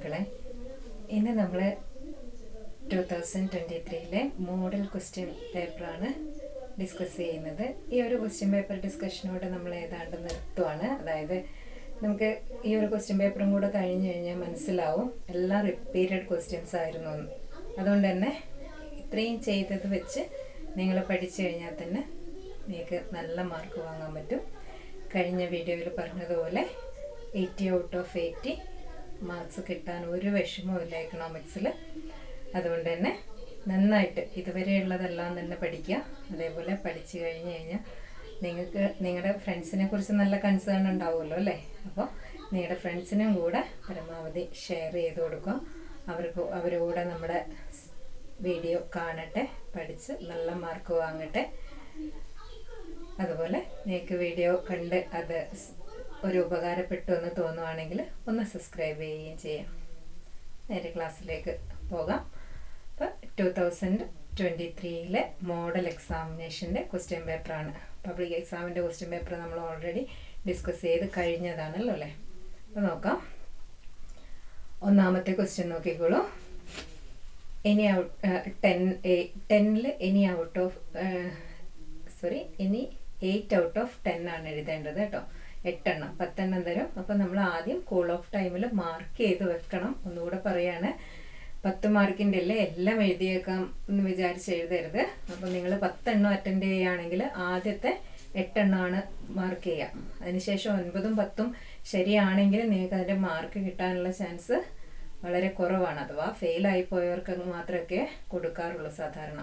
മക്കളെ, ഇന്ന് നമ്മൾ 2023 മോഡൽ ക്വസ്റ്റ്യൻ പേപ്പറാണ് ഡിസ്കസ് ചെയ്യുന്നത്. ഈ ഒരു ക്വസ്റ്റ്യൻ പേപ്പർ ഡിസ്കഷനോട് നമ്മൾ ഏതാണ്ട് നിർത്തുവാണ്. അതായത് നമുക്ക് ഈ ഒരു ക്വസ്റ്റ്യൻ പേപ്പറും കൂടെ കഴിഞ്ഞ് കഴിഞ്ഞാൽ മനസ്സിലാവും എല്ലാം റിപ്പീറ്റഡ് ക്വസ്റ്റ്യൻസ് ആയിരുന്നു എന്ന്. അതുകൊണ്ട് തന്നെ ഇത്രയും ചെയ്തത് വെച്ച് നിങ്ങൾ പഠിച്ചു കഴിഞ്ഞാൽ തന്നെ നിങ്ങൾക്ക് നല്ല മാർക്ക് വാങ്ങാൻ പറ്റും. കഴിഞ്ഞ വീഡിയോയിൽ പറഞ്ഞതുപോലെ 80 ഔട്ട് ഓഫ് 80 മാർക്സ് കിട്ടാൻ ഒരു വിഷമവുമില്ല എക്കണോമിക്സിൽ. അതുകൊണ്ട് തന്നെ നന്നായിട്ട് ഇതുവരെയുള്ളതെല്ലാം തന്നെ പഠിക്കുക. അതേപോലെ പഠിച്ചു കഴിഞ്ഞ് കഴിഞ്ഞാൽ നിങ്ങൾക്ക് നിങ്ങളുടെ ഫ്രണ്ട്സിനെ കുറിച്ച് നല്ല കൺസേൺ ഉണ്ടാവുമല്ലോ അല്ലേ? അപ്പോൾ നിങ്ങളുടെ ഫ്രണ്ട്സിനും കൂടെ പരമാവധി ഷെയർ ചെയ്ത് കൊടുക്കുക. അവരുടെ നമ്മുടെ വീഡിയോ കാണട്ടെ, പഠിച്ച് നല്ല മാർക്ക് വാങ്ങട്ടെ. അതുപോലെ നിങ്ങൾക്ക് വീഡിയോ കണ്ട് അത് ഒരു ഉപകാരപ്പെട്ടു എന്ന് തോന്നുവാണെങ്കിൽ ഒന്ന് സബ്സ്ക്രൈബ് ചെയ്യുകയും ചെയ്യാം. നേരെ ക്ലാസ്സിലേക്ക് പോകാം. അപ്പോൾ 2023 മോഡൽ എക്സാമിനേഷൻ്റെ ക്വസ്റ്റ്യൻ പേപ്പറാണ്. പബ്ലിക് എക്സാമിൻ്റെ ക്വസ്റ്റ്യൻ പേപ്പർ നമ്മൾ ഓൾറെഡി ഡിസ്കസ് ചെയ്ത് കഴിഞ്ഞതാണല്ലോ അല്ലേ? അപ്പോൾ നോക്കാം. ഒന്നാമത്തെ ക്വസ്റ്റ്യൻ നോക്കിക്കോളൂ. എനി ഔട്ട് 10ൽ any out of any 8 out of 10 ആണ് എഴുതേണ്ടത് കേട്ടോ. 8 എണ്ണം 10 എണ്ണം തരും. അപ്പോൾ നമ്മൾ ആദ്യം കൂൾ ഓഫ് ടൈമിൽ മാർക്ക് ചെയ്ത് വെക്കണം. ഒന്നുകൂടെ പറയാണ്, 10 മാർക്കിൻ്റെ അല്ലേ എല്ലാം എഴുതിയേക്കാം എന്ന് വിചാരിച്ച് എഴുതരുത്. അപ്പോൾ നിങ്ങൾ 10 എണ്ണം അറ്റൻഡ് ചെയ്യുകയാണെങ്കിൽ ആദ്യത്തെ 8 എണ്ണമാണ് മാർക്ക് ചെയ്യുക. അതിനുശേഷം 9ഉം 10ഉം ശരിയാണെങ്കിൽ നിങ്ങൾക്ക് അതിൻ്റെ മാർക്ക് കിട്ടാനുള്ള ചാൻസ് വളരെ കുറവാണ്. അഥവാ ഫെയിലായി പോയവർക്ക് മാത്രമൊക്കെ കൊടുക്കാറുള്ളൂ സാധാരണ.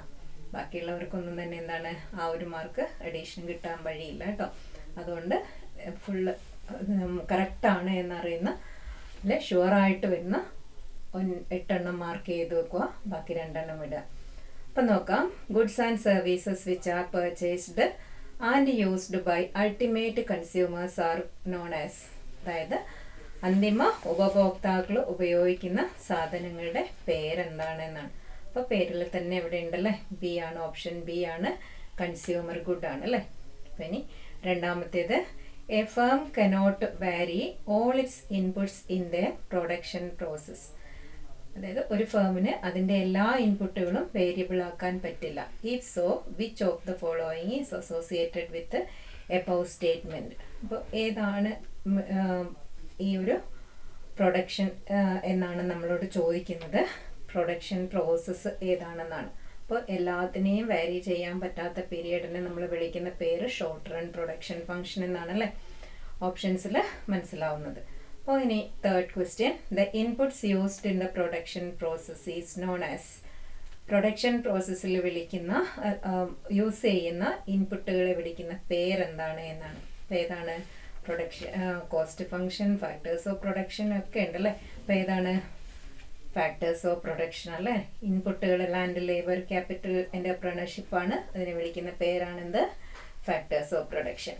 ബാക്കിയുള്ളവർക്കൊന്നും തന്നെ എന്താണ് ആ ഒരു മാർക്ക് അഡീഷൻ കിട്ടാൻ വഴിയില്ല കേട്ടോ. അതുകൊണ്ട് ഫുള്ള് കറക്റ്റാണ് എന്നറിയുന്ന അല്ലെ ഷുവറായിട്ട് വരുന്ന 8 എണ്ണം മാർക്ക് ചെയ്ത് വെക്കുക. ബാക്കി 2 എണ്ണം ഇടുക. അപ്പം നോക്കാം. Goods and services which are purchased and used by ultimate consumers are known as. അതായത് അന്തിമ ഉപഭോക്താക്കൾ ഉപയോഗിക്കുന്ന സാധനങ്ങളുടെ പേരെന്താണ് എന്നാണ്. അപ്പോൾ പേരിൽ തന്നെ ഇവിടെ ഉണ്ടല്ലേ, ബി ആണ്, ഓപ്ഷൻ ബി ആണ്, കൺസ്യൂമർ ഗുഡ് ആണ് അല്ലേ. അപ്പം ഇനി രണ്ടാമത്തേത്, a firm cannot vary all its inputs in the production process. അതായത് ഒരു ഫേമിന് അതിൻ്റെ എല്ലാ ഇൻപുട്ടുകളും വേരിയബിൾ ആക്കാൻ പറ്റില്ല. If so which of the following is associated with above statement. അപ്പോൾ ഏതാണ് ഈ ഒരു പ്രൊഡക്ഷൻ എന്നാണ് നമ്മളോട് ചോദിക്കുന്നത്. പ്രൊഡക്ഷൻ പ്രോസസ്സ് ഏതാണെന്നാണ്. അപ്പോൾ എല്ലാത്തിനെയും വാരി ചെയ്യാൻ പറ്റാത്ത പീരിയഡിനെ നമ്മൾ വിളിക്കുന്ന പേര് ഷോർട്ട് റൺ പ്രൊഡക്ഷൻ ഫംഗ്ഷൻ എന്നാണല്ലേ ഓപ്ഷൻസിൽ മനസ്സിലാവുന്നത്. അപ്പോൾ ഇനി third question, the inputs used in the production process is known as. Production പ്രോസസ്സിൽ വിളിക്കുന്ന യൂസ് ചെയ്യുന്ന ഇൻപുട്ടുകളെ വിളിക്കുന്ന പേരെന്താണ് എന്നാണ്. അപ്പോൾ ഏതാണ് production, cost function, factors of production ഒക്കെ ഉണ്ടല്ലേ. അപ്പോൾ ഏതാണ് ഫാക്ടേഴ്സ് ഓഫ് പ്രൊഡക്ഷൻ അല്ലേ? ഇൻപുട്ടുകൾ ലാൻഡ്, ലേബർ, ക്യാപിറ്റൽ, എന്റർപ്രണർഷിപ്പ് ആണ്. അതിനെ വിളിക്കുന്ന പേരാണെന്ത്? Factors of production.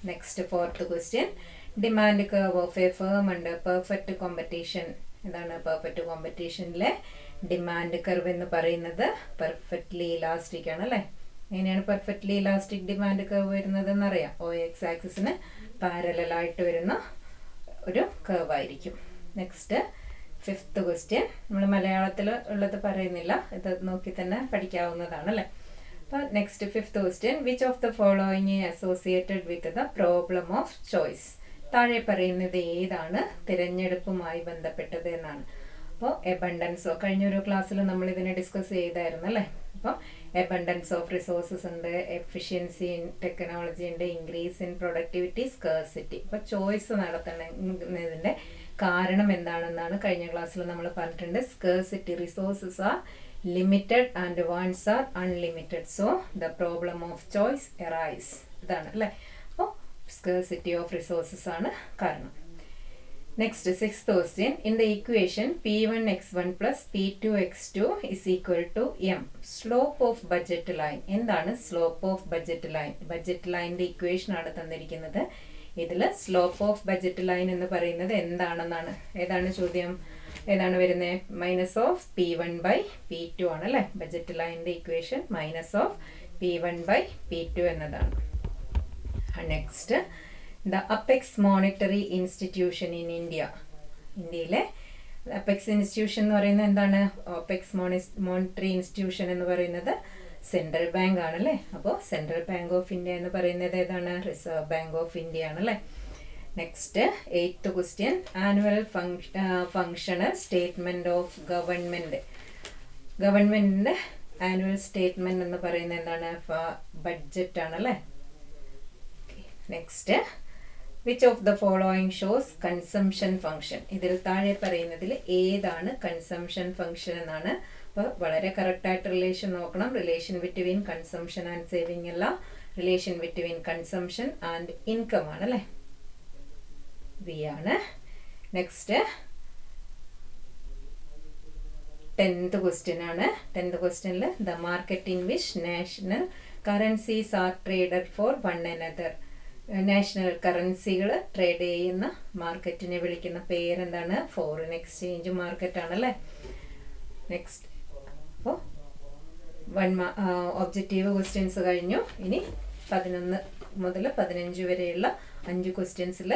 Next fourth question, demand curve of a firm under perfect competition. എന്താണ് പെർഫെക്റ്റ് കോമ്പറ്റീഷനിലെ ഡിമാൻഡ് കർവ് എന്ന് പറയുന്നത്? പെർഫെക്റ്റ്ലി ഇലാസ്റ്റിക് ആണ് അല്ലേ. എങ്ങനെയാണ് പെർഫെക്റ്റ്ലി ഇലാസ്റ്റിക് ഡിമാൻഡ് കർവ് വരുന്നത് എന്നറിയാം. OX ആക്സിസിന് പാരലായിട്ട് വരുന്ന ഒരു കർവ് ആയിരിക്കും. നെക്സ്റ്റ് ഫിഫ്ത്ത് ക്വസ്റ്റ്യൻ, നമ്മൾ മലയാളത്തിൽ ഉള്ളത് പറയുന്നില്ല, ഇത് നോക്കി തന്നെ പഠിക്കാവുന്നതാണ് അല്ലേ. അപ്പോൾ next fifth question, which of the following associated with the problem of choice. താഴെ പറയുന്നത് ഏതാണ് തിരഞ്ഞെടുപ്പുമായി ബന്ധപ്പെട്ടത് എന്നാണ്. അപ്പോൾ എബണ്ടൻസോ, കഴിഞ്ഞൊരു ക്ലാസ്സിൽ നമ്മൾ ഇതിനെ ഡിസ്കസ് ചെയ്തായിരുന്നു അല്ലേ. അപ്പോൾ എബണ്ടൻസ് ഓഫ് റിസോഴ്സസ് ഉണ്ട്, എഫിഷ്യൻസി ഇൻ ടെക്നോളജി ഉണ്ട്, ഇൻക്രീസ് ഇൻ പ്രൊഡക്ടിവിറ്റി, സ്കേഴ്സിറ്റി. അപ്പോൾ ചോയ്സ് നടത്തുന്നതിൻ്റെ കാരണം എന്താണെന്നാണ് കഴിഞ്ഞ ക്ലാസ്സിൽ നമ്മൾ പറഞ്ഞിട്ടുണ്ട്. Scarcity, resources are limited and wants are unlimited, so the problem of choice arise. ഇതാണ് അല്ലേ. അപ്പോൾ സ്കേഴ്സിറ്റി ഓഫ് റിസോഴ്സസ് ആണ് കാരണം. Next sixth question, in the equation P1x1 plus P2x2 is equal to M. Slope of budget line. എന്താണ് slope of budget line? Budget ലൈനിൻ്റെ equation ആണ് തന്നിരിക്കുന്നത്. ഇതിൽ സ്ലോപ്പ് ഓഫ് ബഡ്ജറ്റ് ലൈൻ എന്ന് പറയുന്നത് എന്താണെന്നാണ്. ഏതാണ് ചോദ്യം? ഏതാണ് വരുന്നത്? മൈനസ് ഓഫ് P1/P2 ആണ് അല്ലേ. ബഡ്ജറ്റ് ലൈനിൻ്റെ ഇക്വേഷൻ മൈനസ് ഓഫ് P1/P2 എന്നതാണ്. Next, the apex monetary institution in India. ഇന്ത്യയിലെ അപ്പെക്സ് ഇൻസ്റ്റിറ്റ്യൂഷൻ എന്ന് പറയുന്നത് എന്താണ്? അപ്പെക്സ് മോണിറ്ററി ഇൻസ്റ്റിറ്റ്യൂഷൻ എന്ന് പറയുന്നത് സെൻട്രൽ ബാങ്ക് ആണല്ലേ. അപ്പോൾ സെൻട്രൽ ബാങ്ക് ഓഫ് ഇന്ത്യ എന്ന് പറയുന്നത് ഏതാണ്? റിസർവ് ബാങ്ക് ഓഫ് ഇന്ത്യ ആണല്ലേ. Next 8th question, annual functional statement of government. ഗവൺമെന്റിന്റെ ആനുവൽ സ്റ്റേറ്റ്മെന്റ് എന്ന് പറയുന്നത് എന്താണ്? ബഡ്ജറ്റ് ആണല്ലേ. Next, which of the following shows consumption function? ഇതിൽ താഴെ പറയുന്നതിൽ ഏതാണ് കൺസംഷൻ ഫംഗ്ഷൻ എന്നാണ്. അപ്പോൾ വളരെ കറക്റ്റായിട്ട് റിലേഷൻ നോക്കണം. Relation between consumption and saving അല്ല, relation between consumption and income ആണല്ലേ. ബി ആണ്. നെക്സ്റ്റ് 10th ക്വസ്റ്റ്യൻ ആണ്. 10th ക്വസ്റ്റ്യനിൽ the market in which national currencies are traded for one another. National കറൻസികൾ ട്രേഡ് ചെയ്യുന്ന മാർക്കറ്റിനെ വിളിക്കുന്ന പേരെന്താണ്? ഫോറിൻ എക്സ്ചേഞ്ച് മാർക്കറ്റ് ആണല്ലേ. നെക്സ്റ്റ്, അപ്പോൾ ഒബ്ജക്റ്റീവ് ക്വസ്റ്റ്യൻസ് കഴിഞ്ഞു. ഇനി 11 മുതൽ 15 വരെയുള്ള 5 ക്വസ്റ്റ്യൻസിൽ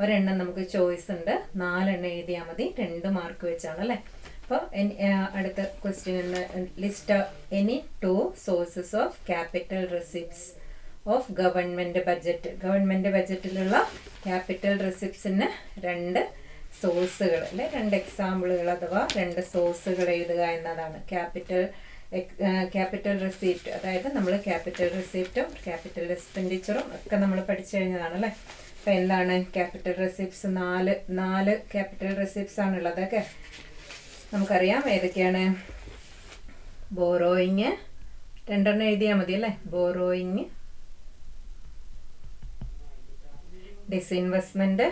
ഒരെണ്ണം നമുക്ക് ചോയ്സ് ഉണ്ട്. 4 എണ്ണം എഴുതിയാൽ മതി. 2 മാർക്ക് വെച്ചാണല്ലേ. അപ്പോൾ അടുത്ത question, list any 2 sources of capital receipts of government budget. Government ബഡ്ജറ്റിലുള്ള ക്യാപിറ്റൽ റെസിപ്റ്റ്സിന് 2 സോഴ്സുകൾ അല്ലെ 2 എക്സാമ്പിളുകൾ അഥവാ 2 സോഴ്സുകൾ എഴുതുക എന്നതാണ്. ക്യാപിറ്റൽ റെസിപ്റ്റ്, അതായത് നമ്മൾ ക്യാപിറ്റൽ റെസിപ്റ്റും ക്യാപിറ്റൽ എക്സ്പെൻഡിച്ചറും ഒക്കെ നമ്മൾ പഠിച്ചു കഴിഞ്ഞതാണ് അല്ലേ. അപ്പം എന്താണ് ക്യാപിറ്റൽ റെസിപ്റ്റ്സ്? 4 ക്യാപിറ്റൽ റെസിപ്റ്റ്സ് ആണുള്ളത്. ഓക്കെ, നമുക്കറിയാം ഏതൊക്കെയാണ്. ബോറോയിങ് 2 എണ്ണം എഴുതിയാൽ മതി അല്ലേ. ബോറോയിങ്, ഡിസ്ഇൻവെസ്റ്റ്മെന്റ്,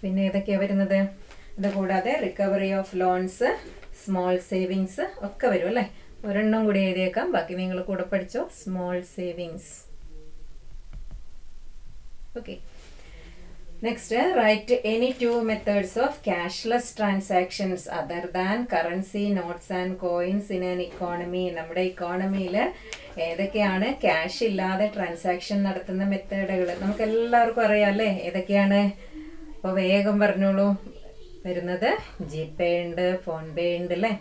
പിന്നെ ഏതൊക്കെയാ വരുന്നത്? ഇത് കൂടാതെ recovery of loans, small savings ഒക്കെ വരും അല്ലേ. ഒരെണ്ണം കൂടി എഴുതിയേക്കാം, ബാക്കി നിങ്ങൾ കൂടെ പഠിച്ചോ. Small savings. Okay, next, write any 2 methods of cashless transactions other than currency notes and coins in an economy. നമ്മുടെ ഇക്കോണമിയിൽ ഏതൊക്കെയാണ് ക്യാഷ് ഇല്ലാതെ ട്രാൻസാക്ഷൻ നടത്തുന്ന മെത്തേഡുകൾ? നമുക്ക് എല്ലാവർക്കും അറിയാം അല്ലേ ഏതൊക്കെയാണ്? അപ്പോൾ വേഗം പറഞ്ഞോളൂ. വരുന്നത് ജിപേ ഉണ്ട്, ഫോൺ പേ ഉണ്ട് അല്ലേ.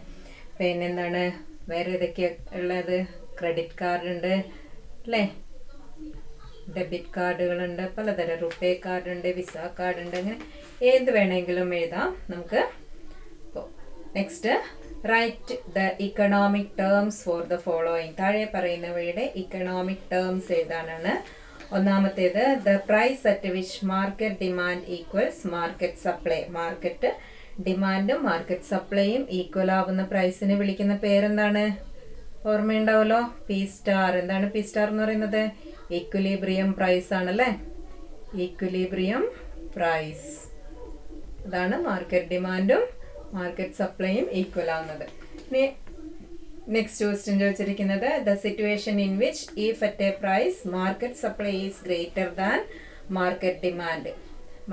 പിന്നെന്താണ് വേറെ ഏതൊക്കെയാണ് ഉള്ളത്? ക്രെഡിറ്റ് കാർഡ് ഉണ്ട് അല്ലേ, ഡെബിറ്റ് കാർഡുകളുണ്ട്, പലതരം റുപേ കാർഡ് ഉണ്ട്, വിസ കാർഡ് ഉണ്ട്, അങ്ങനെ ഏത് വേണമെങ്കിലും എഴുതാം നമുക്ക്. Next, right the economic terms for the following. താഴെ പറയുന്നവയുടെ ഇക്കണോമിക് ടേംസ് എഴുതാനാണ്. ഒന്നാമത്തേത്, the price at which market demand equals market supply. Market ഡിമാൻഡും മാർക്കറ്റ് സപ്ലൈയും ഈക്വൽ ആവുന്ന പ്രൈസിനെ വിളിക്കുന്ന പേരെന്താണ്? ഓർമ്മയുണ്ടാവുമല്ലോ, പി സ്റ്റാർ. എന്താണ് പി സ്റ്റാർ എന്ന് പറയുന്നത്? ഈക്വിലിബ്രിയം പ്രൈസ് ആണല്ലേ. ഈക്വിലിബ്രിയം പ്രൈസ്, അതാണ് മാർക്കറ്റ് ഡിമാൻഡും മാർക്കറ്റ് സപ്ലൈയും ഈക്വൽ ആവുന്നത്. ഇനി നെക്സ്റ്റ് ക്വസ്റ്റ്യൻ ചോദിച്ചിരിക്കുന്നത്, the situation in which if at a price market supply is greater than market demand.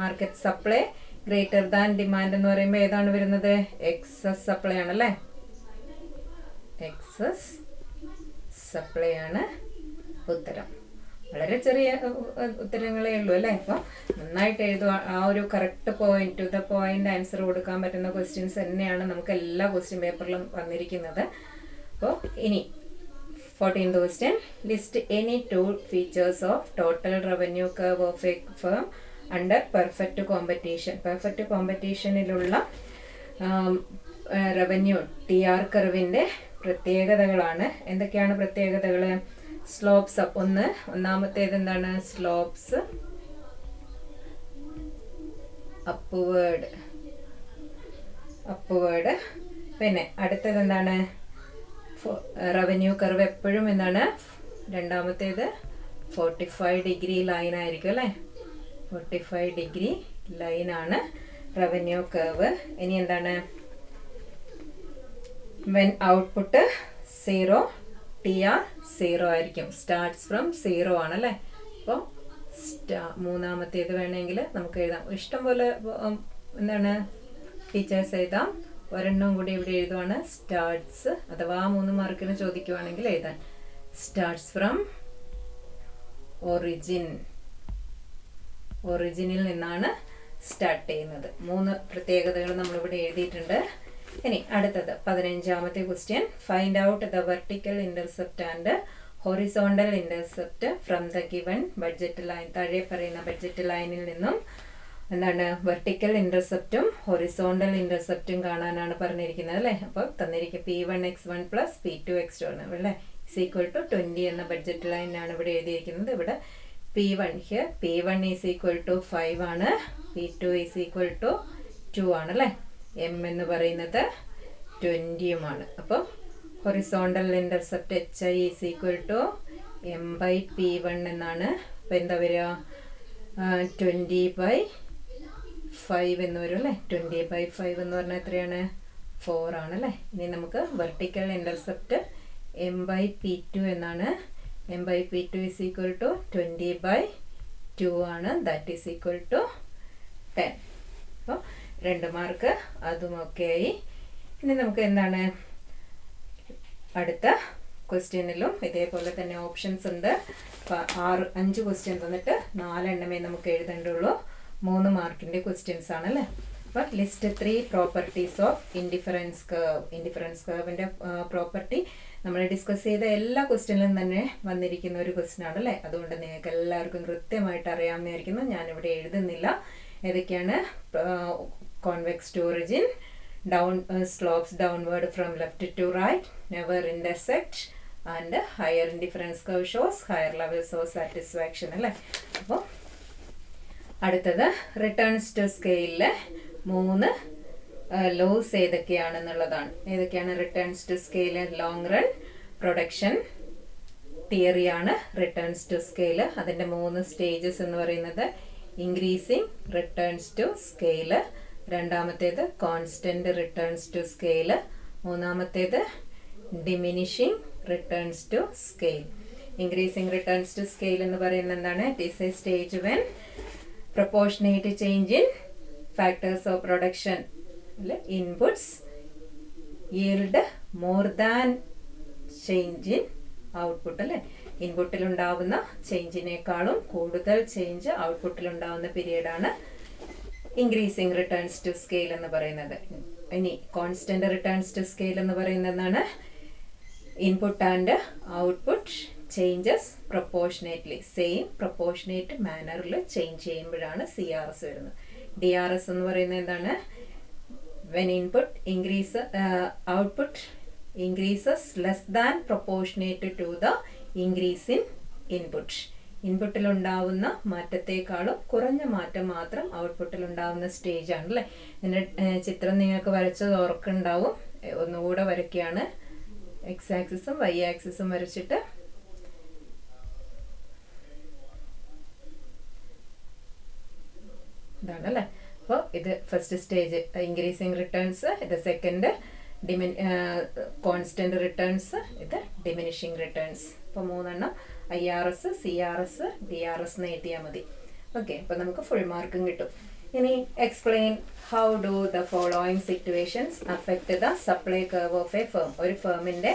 Market supply greater than demand എന്ന് പറയുമ്പോൾ ഏതാണ് വരുന്നത്? എക്സസ് സപ്ലൈ ആണല്ലേ. എക്സസ് സപ്ലൈ ആണ് ഉത്തരം. വളരെ ചെറിയ ഉത്തരങ്ങളേ ഉള്ളൂ അല്ലേ. അപ്പം നന്നായിട്ട് എഴുതുക. ആ ഒരു correct point, to the point answer കൊടുക്കാൻ പറ്റുന്ന ക്വസ്റ്റ്യൻസ് തന്നെയാണ് നമുക്ക് എല്ലാ ക്വസ്റ്റ്യൻ പേപ്പറിലും വന്നിരിക്കുന്നത്. അപ്പോൾ ഇനി 14th question, list any 2 features of total revenue curve of a firm under perfect competition. Perfect കോമ്പറ്റീഷനിലുള്ള റവന്യൂ TR കർവിൻ്റെ പ്രത്യേകതകളാണ്. എന്തൊക്കെയാണ് പ്രത്യേകതകൾ? Slopes up. ഒന്നാമത്തേത് എന്താണ്? Slopes upward. പിന്നെ അടുത്തത് എന്താണ്? റവന്യൂ കർവ് എപ്പോഴും എന്താണ്? രണ്ടാമത്തേത് 45 ഡിഗ്രി ലൈൻ ആയിരിക്കും അല്ലേ. 45 ഡിഗ്രി ലൈനാണ് റവന്യൂ കർവ്. ഇനി എന്താണ്? വെൻ ഔട്ട്പുട്ട് 0, TR 0 ആയിരിക്കും. സ്റ്റാർട്ട്സ് ഫ്രം 0 ആണല്ലേ. അപ്പോൾ മൂന്നാമത്തേത് വേണമെങ്കിൽ നമുക്ക് എഴുതാം. ഇഷ്ടംപോലെ എന്താണ് ഫീച്ചേഴ്സ് എഴുതാം. ഒരെണ്ണം കൂടി ഇവിടെ എഴുതുവാണ്. സ്റ്റാർട്ട്സ് അഥവാ 3 മാർക്കിന് ചോദിക്കുവാണെങ്കിൽ എഴുതാൻ. Starts from origin. ഒറിജിനിൽ നിന്നാണ് സ്റ്റാർട്ട് ചെയ്യുന്നത്. 3 പ്രത്യേകതകൾ നമ്മളിവിടെ എഴുതിയിട്ടുണ്ട്. ഇനി അടുത്തത് 15ാമത്തെ question. Find out the vertical intercept and horizontal intercept from the given budget line. താഴെ പറയുന്ന ബഡ്ജറ്റ് ലൈനിൽ നിന്നും എന്താണ് വെർട്ടിക്കൽ ഇന്റർസെപ്റ്റും ഹൊറിസോണ്ടൽ ഇന്റർസെപ്റ്റും കാണാനാണ് പറഞ്ഞിരിക്കുന്നത് അല്ലേ. അപ്പോൾ തന്നിരിക്കും P1x1 പ്ലസ് P2x2 ആണ് അല്ലേ, ഇസ് ഈക്വൽ ടു 20 എന്ന ബഡ്ജറ്റ് ലൈനാണ് ഇവിടെ എഴുതിയിരിക്കുന്നത്. ഇവിടെ P1 here P1 is equal to 5 ആണ്, P2 ഈസ് ഈക്വൽ ടു 2 ആണ് അല്ലേ, M എന്ന് പറയുന്നത് 20യുമാണ്. അപ്പോൾ horizontal intercept HI is equal to M/P1 എന്നാണ്. അപ്പോൾ എന്താ വരിക, 20/5 എന്ന് വരും അല്ലേ. 20/5 എന്ന് പറഞ്ഞാൽ എത്രയാണ്, 4 ആണ് അല്ലേ. ഇനി നമുക്ക് വെർട്ടിക്കൽ ഇന്റർസെപ്റ്റ് M/P2 എന്നാണ്. M/P2 ഈസ് ഈക്വൽ ടു 20/2 ആണ്, ദാറ്റ് ഈസ് ഈക്വൽ ടു 10. അപ്പോൾ 2 മാർക്ക് അതും ഒക്കെ ആയി. ഇനി നമുക്ക് എന്താണ് അടുത്ത ക്വസ്റ്റ്യനിലും ഇതേപോലെ തന്നെ ഓപ്ഷൻസ് ഉണ്ട്. 5 ക്വസ്റ്റ്യൻ തന്നിട്ട് 4 എണ്ണമേ നമുക്ക് എഴുതേണ്ടുള്ളൂ. 3 മാർക്കിൻ്റെ ക്വസ്റ്റ്യൻസ് ആണല്ലേ. അപ്പോൾ list 3 properties of indifference curve. Indifference കർവിൻ്റെ പ്രോപ്പർട്ടി നമ്മൾ ഡിസ്കസ് ചെയ്ത എല്ലാ ക്വസ്റ്റ്യനിലും തന്നെ വന്നിരിക്കുന്ന ഒരു ക്വസ്റ്റ്യൻ ആണല്ലേ. അതുകൊണ്ട് നിങ്ങൾക്ക് എല്ലാവർക്കും കൃത്യമായിട്ട് അറിയാമെന്നായിരിക്കുന്നു, ഞാനിവിടെ എഴുതുന്നില്ല. ഏതൊക്കെയാണ്, convex to origin, slopes downward from left to right, never intersect, and higher indifference curve shows higher levels of satisfaction അല്ലേ. അപ്പോൾ അടുത്തത് റിട്ടേൺസ് ടു സ്കെയിലിലെ 3 ലോസ് ഏതൊക്കെയാണെന്നുള്ളതാണ്. ഏതൊക്കെയാണ് returns to scale? Long run production തിയറിയാണ് റിട്ടേൺസ് ടു സ്കെയിൽ. അതിൻ്റെ 3 stages എന്ന് പറയുന്നത് ഇൻക്രീസിങ് റിട്ടേൺസ് ടു സ്കെയിൽ, രണ്ടാമത്തേത് കോൺസ്റ്റന്റ് റിട്ടേൺസ് ടു സ്കെയിൽ, മൂന്നാമത്തേത് diminishing returns to scale. Increasing returns to scale എന്ന് പറയുന്നത് എന്താണ്? It is a stage when proportionate change in factors of production inputs yield more than change in output അല്ലേ. ഇൻപുട്ടിലുണ്ടാവുന്ന ചേഞ്ചിനേക്കാളും കൂടുതൽ change ഔട്ട്പുട്ടിലുണ്ടാവുന്ന പീരീഡാണ് increasing returns to scale എന്ന് പറയുന്നത്. ഇനി കോൺസ്റ്റന്റ് റിട്ടേൺസ് ടു സ്കെയിൽ എന്ന് പറയുന്നത് എന്താണ്? Input and output changes proportionately, same proportionate മാനറിൽ ചേഞ്ച് ചെയ്യുമ്പോഴാണ് CRS വരുന്നത്. DRS എന്ന് പറയുന്നത് എന്താണ്? When input output increases less than proportionate to the increase in input. ഇൻപുട്ടിലുണ്ടാവുന്ന മാറ്റത്തെക്കാളും കുറഞ്ഞ മാറ്റം മാത്രം ഔട്ട്പുട്ടിലുണ്ടാവുന്ന സ്റ്റേജ് ആണ് അല്ലേ. ഇതിൻ്റെ ചിത്രം നിങ്ങൾക്ക് വരച്ചത് ഓർക്കുണ്ടാവും, ഒന്നുകൂടെ വരയ്ക്കുകയാണ്. X ആക്സിസും Y ആക്സിസും വരച്ചിട്ട് ഇതാണ് അല്ലേ. അപ്പോൾ ഇത് ഫസ്റ്റ് സ്റ്റേജ് ഇൻക്രീസിങ് റിട്ടേൺസ്, ഇത് സെക്കൻഡ് കോൺസ്റ്റന്റ് റിട്ടേൺസ്, ഇത് ഡിമിനിഷിങ് റിട്ടേൺസ്. അപ്പോൾ 3 IRS, CRS, DRS എന്ന് എഴുതിയാൽ മതി. ഓക്കെ, അപ്പോൾ നമുക്ക് ഫുൾ മാർക്കും കിട്ടും. ഇനി explain how do the following situations affect the supply curve of a firm. ഒരു ഫേമിൻ്റെ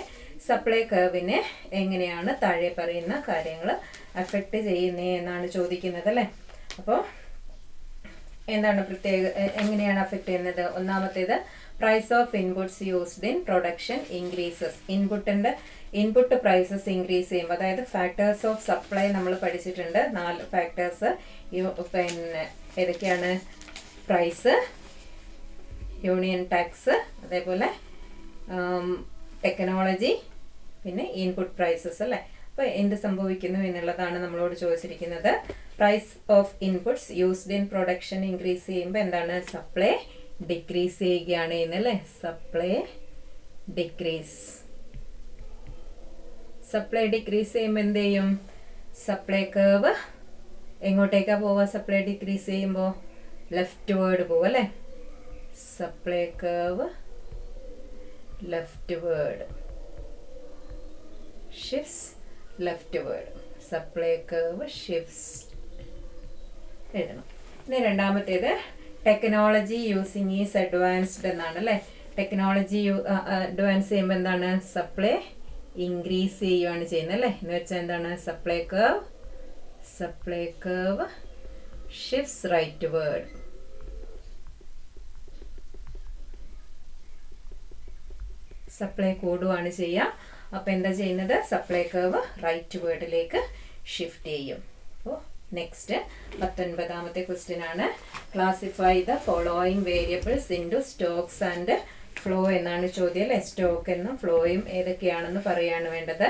സപ്ലൈ കർവിനെ എങ്ങനെയാണ് താഴെ പറയുന്ന കാര്യങ്ങൾ അഫക്റ്റ് ചെയ്യുന്നത് എന്നാണ് ചോദിക്കുന്നത് അല്ലേ. അപ്പോൾ എന്താണ് എങ്ങനെയാണ് അഫക്റ്റ് ചെയ്യുന്നത്? ഒന്നാമത്തേത് price of inputs used in production increases. Input prices increase ചെയ്യുമ്പോൾ, അതായത് ഫാക്ടേഴ്സ് ഓഫ് സപ്ലൈ നമ്മൾ പഠിച്ചിട്ടുണ്ട് 4 ഫാക്ടേഴ്സ്. പിന്നെ ഏതൊക്കെയാണ്? പ്രൈസ്, യൂണിയൻ ടാക്സ്, അതേപോലെ ടെക്നോളജി, പിന്നെ ഇൻപുട്ട് പ്രൈസസ് അല്ലേ. അപ്പോൾ എന്ത് സംഭവിക്കുന്നു എന്നുള്ളതാണ് നമ്മളോട് ചോദിച്ചിരിക്കുന്നത്. Price of inputs used in production increase ചെയ്യുമ്പോൾ എന്താണ്? സപ്ലൈ ഡിക്രീസ് ചെയ്യുകയാണ് എന്നല്ലേ. സപ്ലൈ ഡിക്രീസ് ചെയ്യുമ്പോൾ എന്ത് ചെയ്യും? സപ്ലൈ കർവ് എങ്ങോട്ടേക്കാ പോവുക? സപ്ലൈ ഡിക്രീസ് ചെയ്യുമ്പോൾ ലെഫ്റ്റ് വേർഡ് പോവും അല്ലേ. Supply curve left word shifts leftward. Supply curve shifts എഴുതണം. ഇനി രണ്ടാമത്തേത് ടെക്നോളജി യൂസിങ് ഈസ് അഡ്വാൻസ്ഡ് എന്നാണ് അല്ലേ. ടെക്നോളജി അഡ്വാൻസ് ചെയ്യുമ്പോൾ എന്താണ്? സപ്ലൈ ഇൻക്രീസ് ചെയ്യുകയാണ് ചെയ്യുന്നത് അല്ലേ. എന്ന് വെച്ചാൽ എന്താണ്? Supply curve shifts rightward. Supply കൂടുകയാണ് ചെയ്യുക. അപ്പോൾ എന്താ ചെയ്യുന്നത്? സപ്ലൈ കർവ് റൈറ്റ് വേർഡിലേക്ക് ഷിഫ്റ്റ് ചെയ്യും. അപ്പോൾ നെക്സ്റ്റ് 19ാമത്തെ ക്വസ്റ്റ്യൻ ആണ്. Classify the following variables into Stokes and flow എന്നാണ് ചോദ്യം. സ്റ്റോക്ക് എന്നും ഫ്ലോയും ഏതൊക്കെയാണെന്ന് പറയാണ് വേണ്ടത്.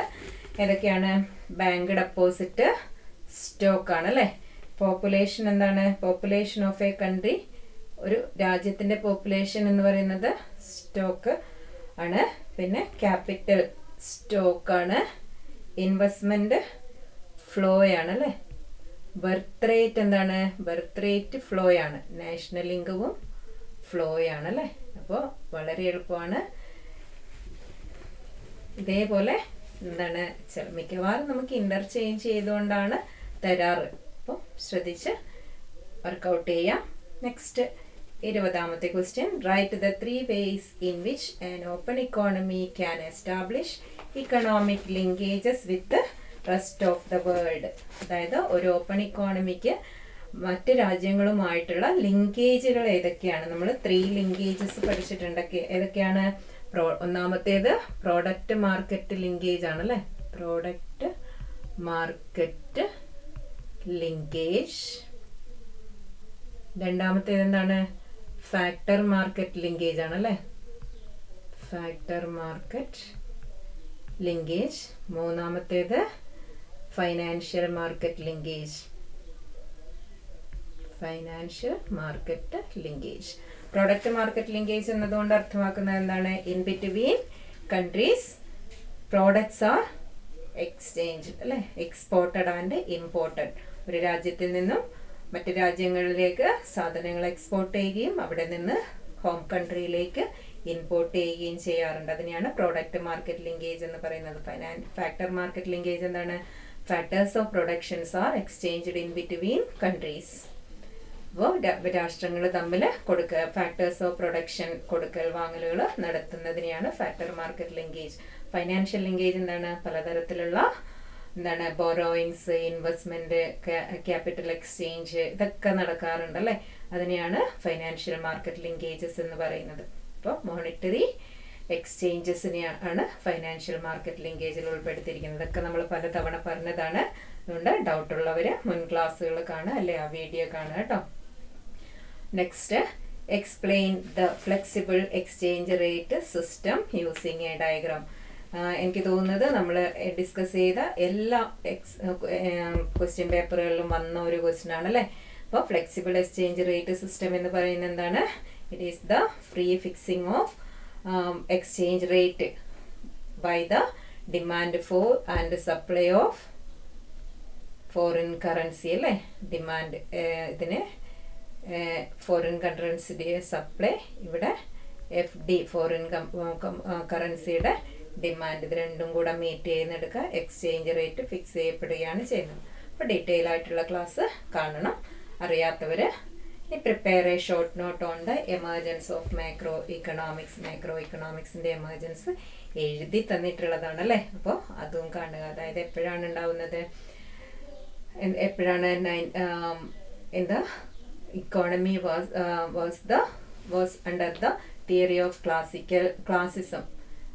ഏതൊക്കെയാണ്? ബാങ്ക് ഡെപ്പോസിറ്റ് സ്റ്റോക്ക് ആണ് അല്ലേ. പോപ്പുലേഷൻ എന്താണ്? പോപ്പുലേഷൻ ഓഫ് എ കൺട്രി, ഒരു രാജ്യത്തിന്റെ പോപ്പുലേഷൻ എന്ന് പറയുന്നത് സ്റ്റോക്ക് ആണ്. പിന്നെ ക്യാപിറ്റൽ സ്റ്റോക്ക് ആണ്. ഇൻവെസ്റ്റ്മെന്റ് ഫ്ലോ ആണ് അല്ലേ. ബർത്ത് റേറ്റ് എന്താണ്? ബർത്ത് റേറ്റ് ഫ്ലോ ആണ്. നാഷണൽ ഇൻകവും ഫ്ലോ ആണ് അല്ലേ. അപ്പോൾ വളരെ എളുപ്പമാണ്. ഇതേപോലെ എന്താണ് മിക്കവാറും നമുക്ക് ഇന്റർചേഞ്ച് ചെയ്തുകൊണ്ടാണ് തരാറ്. അപ്പോൾ ശ്രദ്ധിച്ച് വർക്കൗട്ട് ചെയ്യാം. നെക്സ്റ്റ് 20ാമത്തെ question. Right the 3 ways in which an open economy can establish economic linkages with the rest of the world. അതായത് ഒരു ഓപ്പൺ ഇക്കോണമിക്ക് മറ്റ് രാജ്യങ്ങളുമായിട്ടുള്ള ലിങ്കേജുകൾ ഏതൊക്കെയാണ്? നമ്മൾ 3 ലിങ്കേജസ് പഠിച്ചിട്ടുണ്ട്. ഏതൊക്കെയാണ്? ഒന്നാമത്തേത് പ്രോഡക്റ്റ് മാർക്കറ്റ് ലിങ്കേജ് ആണ് അല്ലേ. Product market linkage. രണ്ടാമത്തേത് എന്താണ്? ഫാക്ടർ മാർക്കറ്റ് ലിങ്കേജ് ആണ് അല്ലേ. Factor market linkage. മൂന്നാമത്തേത് financial market linkage. Financial market linkage. Product market linkage എന്നതുകൊണ്ട് അർത്ഥമാക്കുന്നത് എന്താണ്? In between countries products are exchange അല്ലെ. Exported and imported. ഒരു രാജ്യത്തിൽ നിന്നും മറ്റു രാജ്യങ്ങളിലേക്ക് സാധനങ്ങൾ എക്സ്പോർട്ട് ചെയ്യുകയും അവിടെ നിന്ന് ഹോം കൺട്രിയിലേക്ക് ഇമ്പോർട്ട് ചെയ്യുകയും ചെയ്യാറുണ്ട്. അതിനെയാണ് പ്രോഡക്റ്റ് മാർക്കറ്റ് ലിങ്കേജ് എന്ന് പറയുന്നത്. ഫാക്ടർ മാർക്കറ്റ് ലിങ്കേജ് എന്താണ്? Factors of productions are exchanged in between countries. അപ്പോൾ രാഷ്ട്രങ്ങൾ തമ്മിൽ ഫാക്ടേഴ്സ് ഓഫ് പ്രൊഡക്ഷൻ കൊടുക്കൽ വാങ്ങലുകൾ നടത്തുന്നതിനെയാണ് factor market linkage. Financial linkage എന്താണ്? പലതരത്തിലുള്ള എന്താണ് ബോറോയിങ്സ്, ഇൻവെസ്റ്റ്മെന്റ്, ക്യാപിറ്റൽ എക്സ്ചേഞ്ച് ഇതൊക്കെ നടക്കാറുണ്ട് അല്ലേ. അതിനെയാണ് ഫൈനാൻഷ്യൽ മാർക്കറ്റ് ലിങ്കേജസ് എന്ന് പറയുന്നത്. അപ്പോൾ മോണിറ്ററി എക്സ്ചേഞ്ചസിനെയാണ് ഫൈനാൻഷ്യൽ മാർക്കറ്റ് ലിങ്കേജിൽ ഉൾപ്പെടുത്തിയിരിക്കുന്നത്. ഇതൊക്കെ നമ്മൾ പലതവണ പറഞ്ഞതാണ്. അതുകൊണ്ട് ഡൗട്ട് ഉള്ളവർ മുൻ ക്ലാസ്സുകൾ കാണുക അല്ലെ ആ വീഡിയോ കാണുക കേട്ടോ. Next, explain the flexible exchange rate system using A diagram. എനിക്ക് തോന്നുന്നത് നമ്മൾ ഡിസ്കസ് ചെയ്ത എല്ലാ ക്വസ്റ്റ്യൻ പേപ്പറുകളിലും വന്ന ഒരു ക്വസ്റ്റ്യൻ ആണ് അല്ലേ. അപ്പോൾ ഫ്ലെക്സിബിൾ എക്സ്ചേഞ്ച് റേറ്റ് സിസ്റ്റം എന്ന് പറയുന്നത് എന്താണ്? It is the free fixing of exchange rate by the demand for and supply of foreign currency അല്ലേ. ഡിമാൻഡ് ഇതിന് ഫോറിൻ കറൻസിയുടെ സപ്ലൈ, ഇവിടെ FD ഫോറിൻ കറൻസിയുടെ ഡിമാൻഡ്, ഇത് രണ്ടും കൂടെ മീറ്റ് ചെയ്യുന്നെടുക്കുക എക്സ്ചേഞ്ച് റേറ്റ് ഫിക്സ് ചെയ്യപ്പെടുകയാണ് ചെയ്യുന്നത്. അപ്പോൾ ഡീറ്റെയിൽ ആയിട്ടുള്ള ക്ലാസ് കാണണം. അറിയാത്തവർ prepare a short note on the emergence of macro economics. Macro ഇക്കണോമിക്സിൻ്റെ എമർജൻസ് എഴുതി തന്നിട്ടുള്ളതാണ് അല്ലേ. അപ്പോൾ അതും കാണുക. അതായത് എപ്പോഴാണ് ഉണ്ടാവുന്നത്, എപ്പോഴാണ് in the economy was under the theory of classism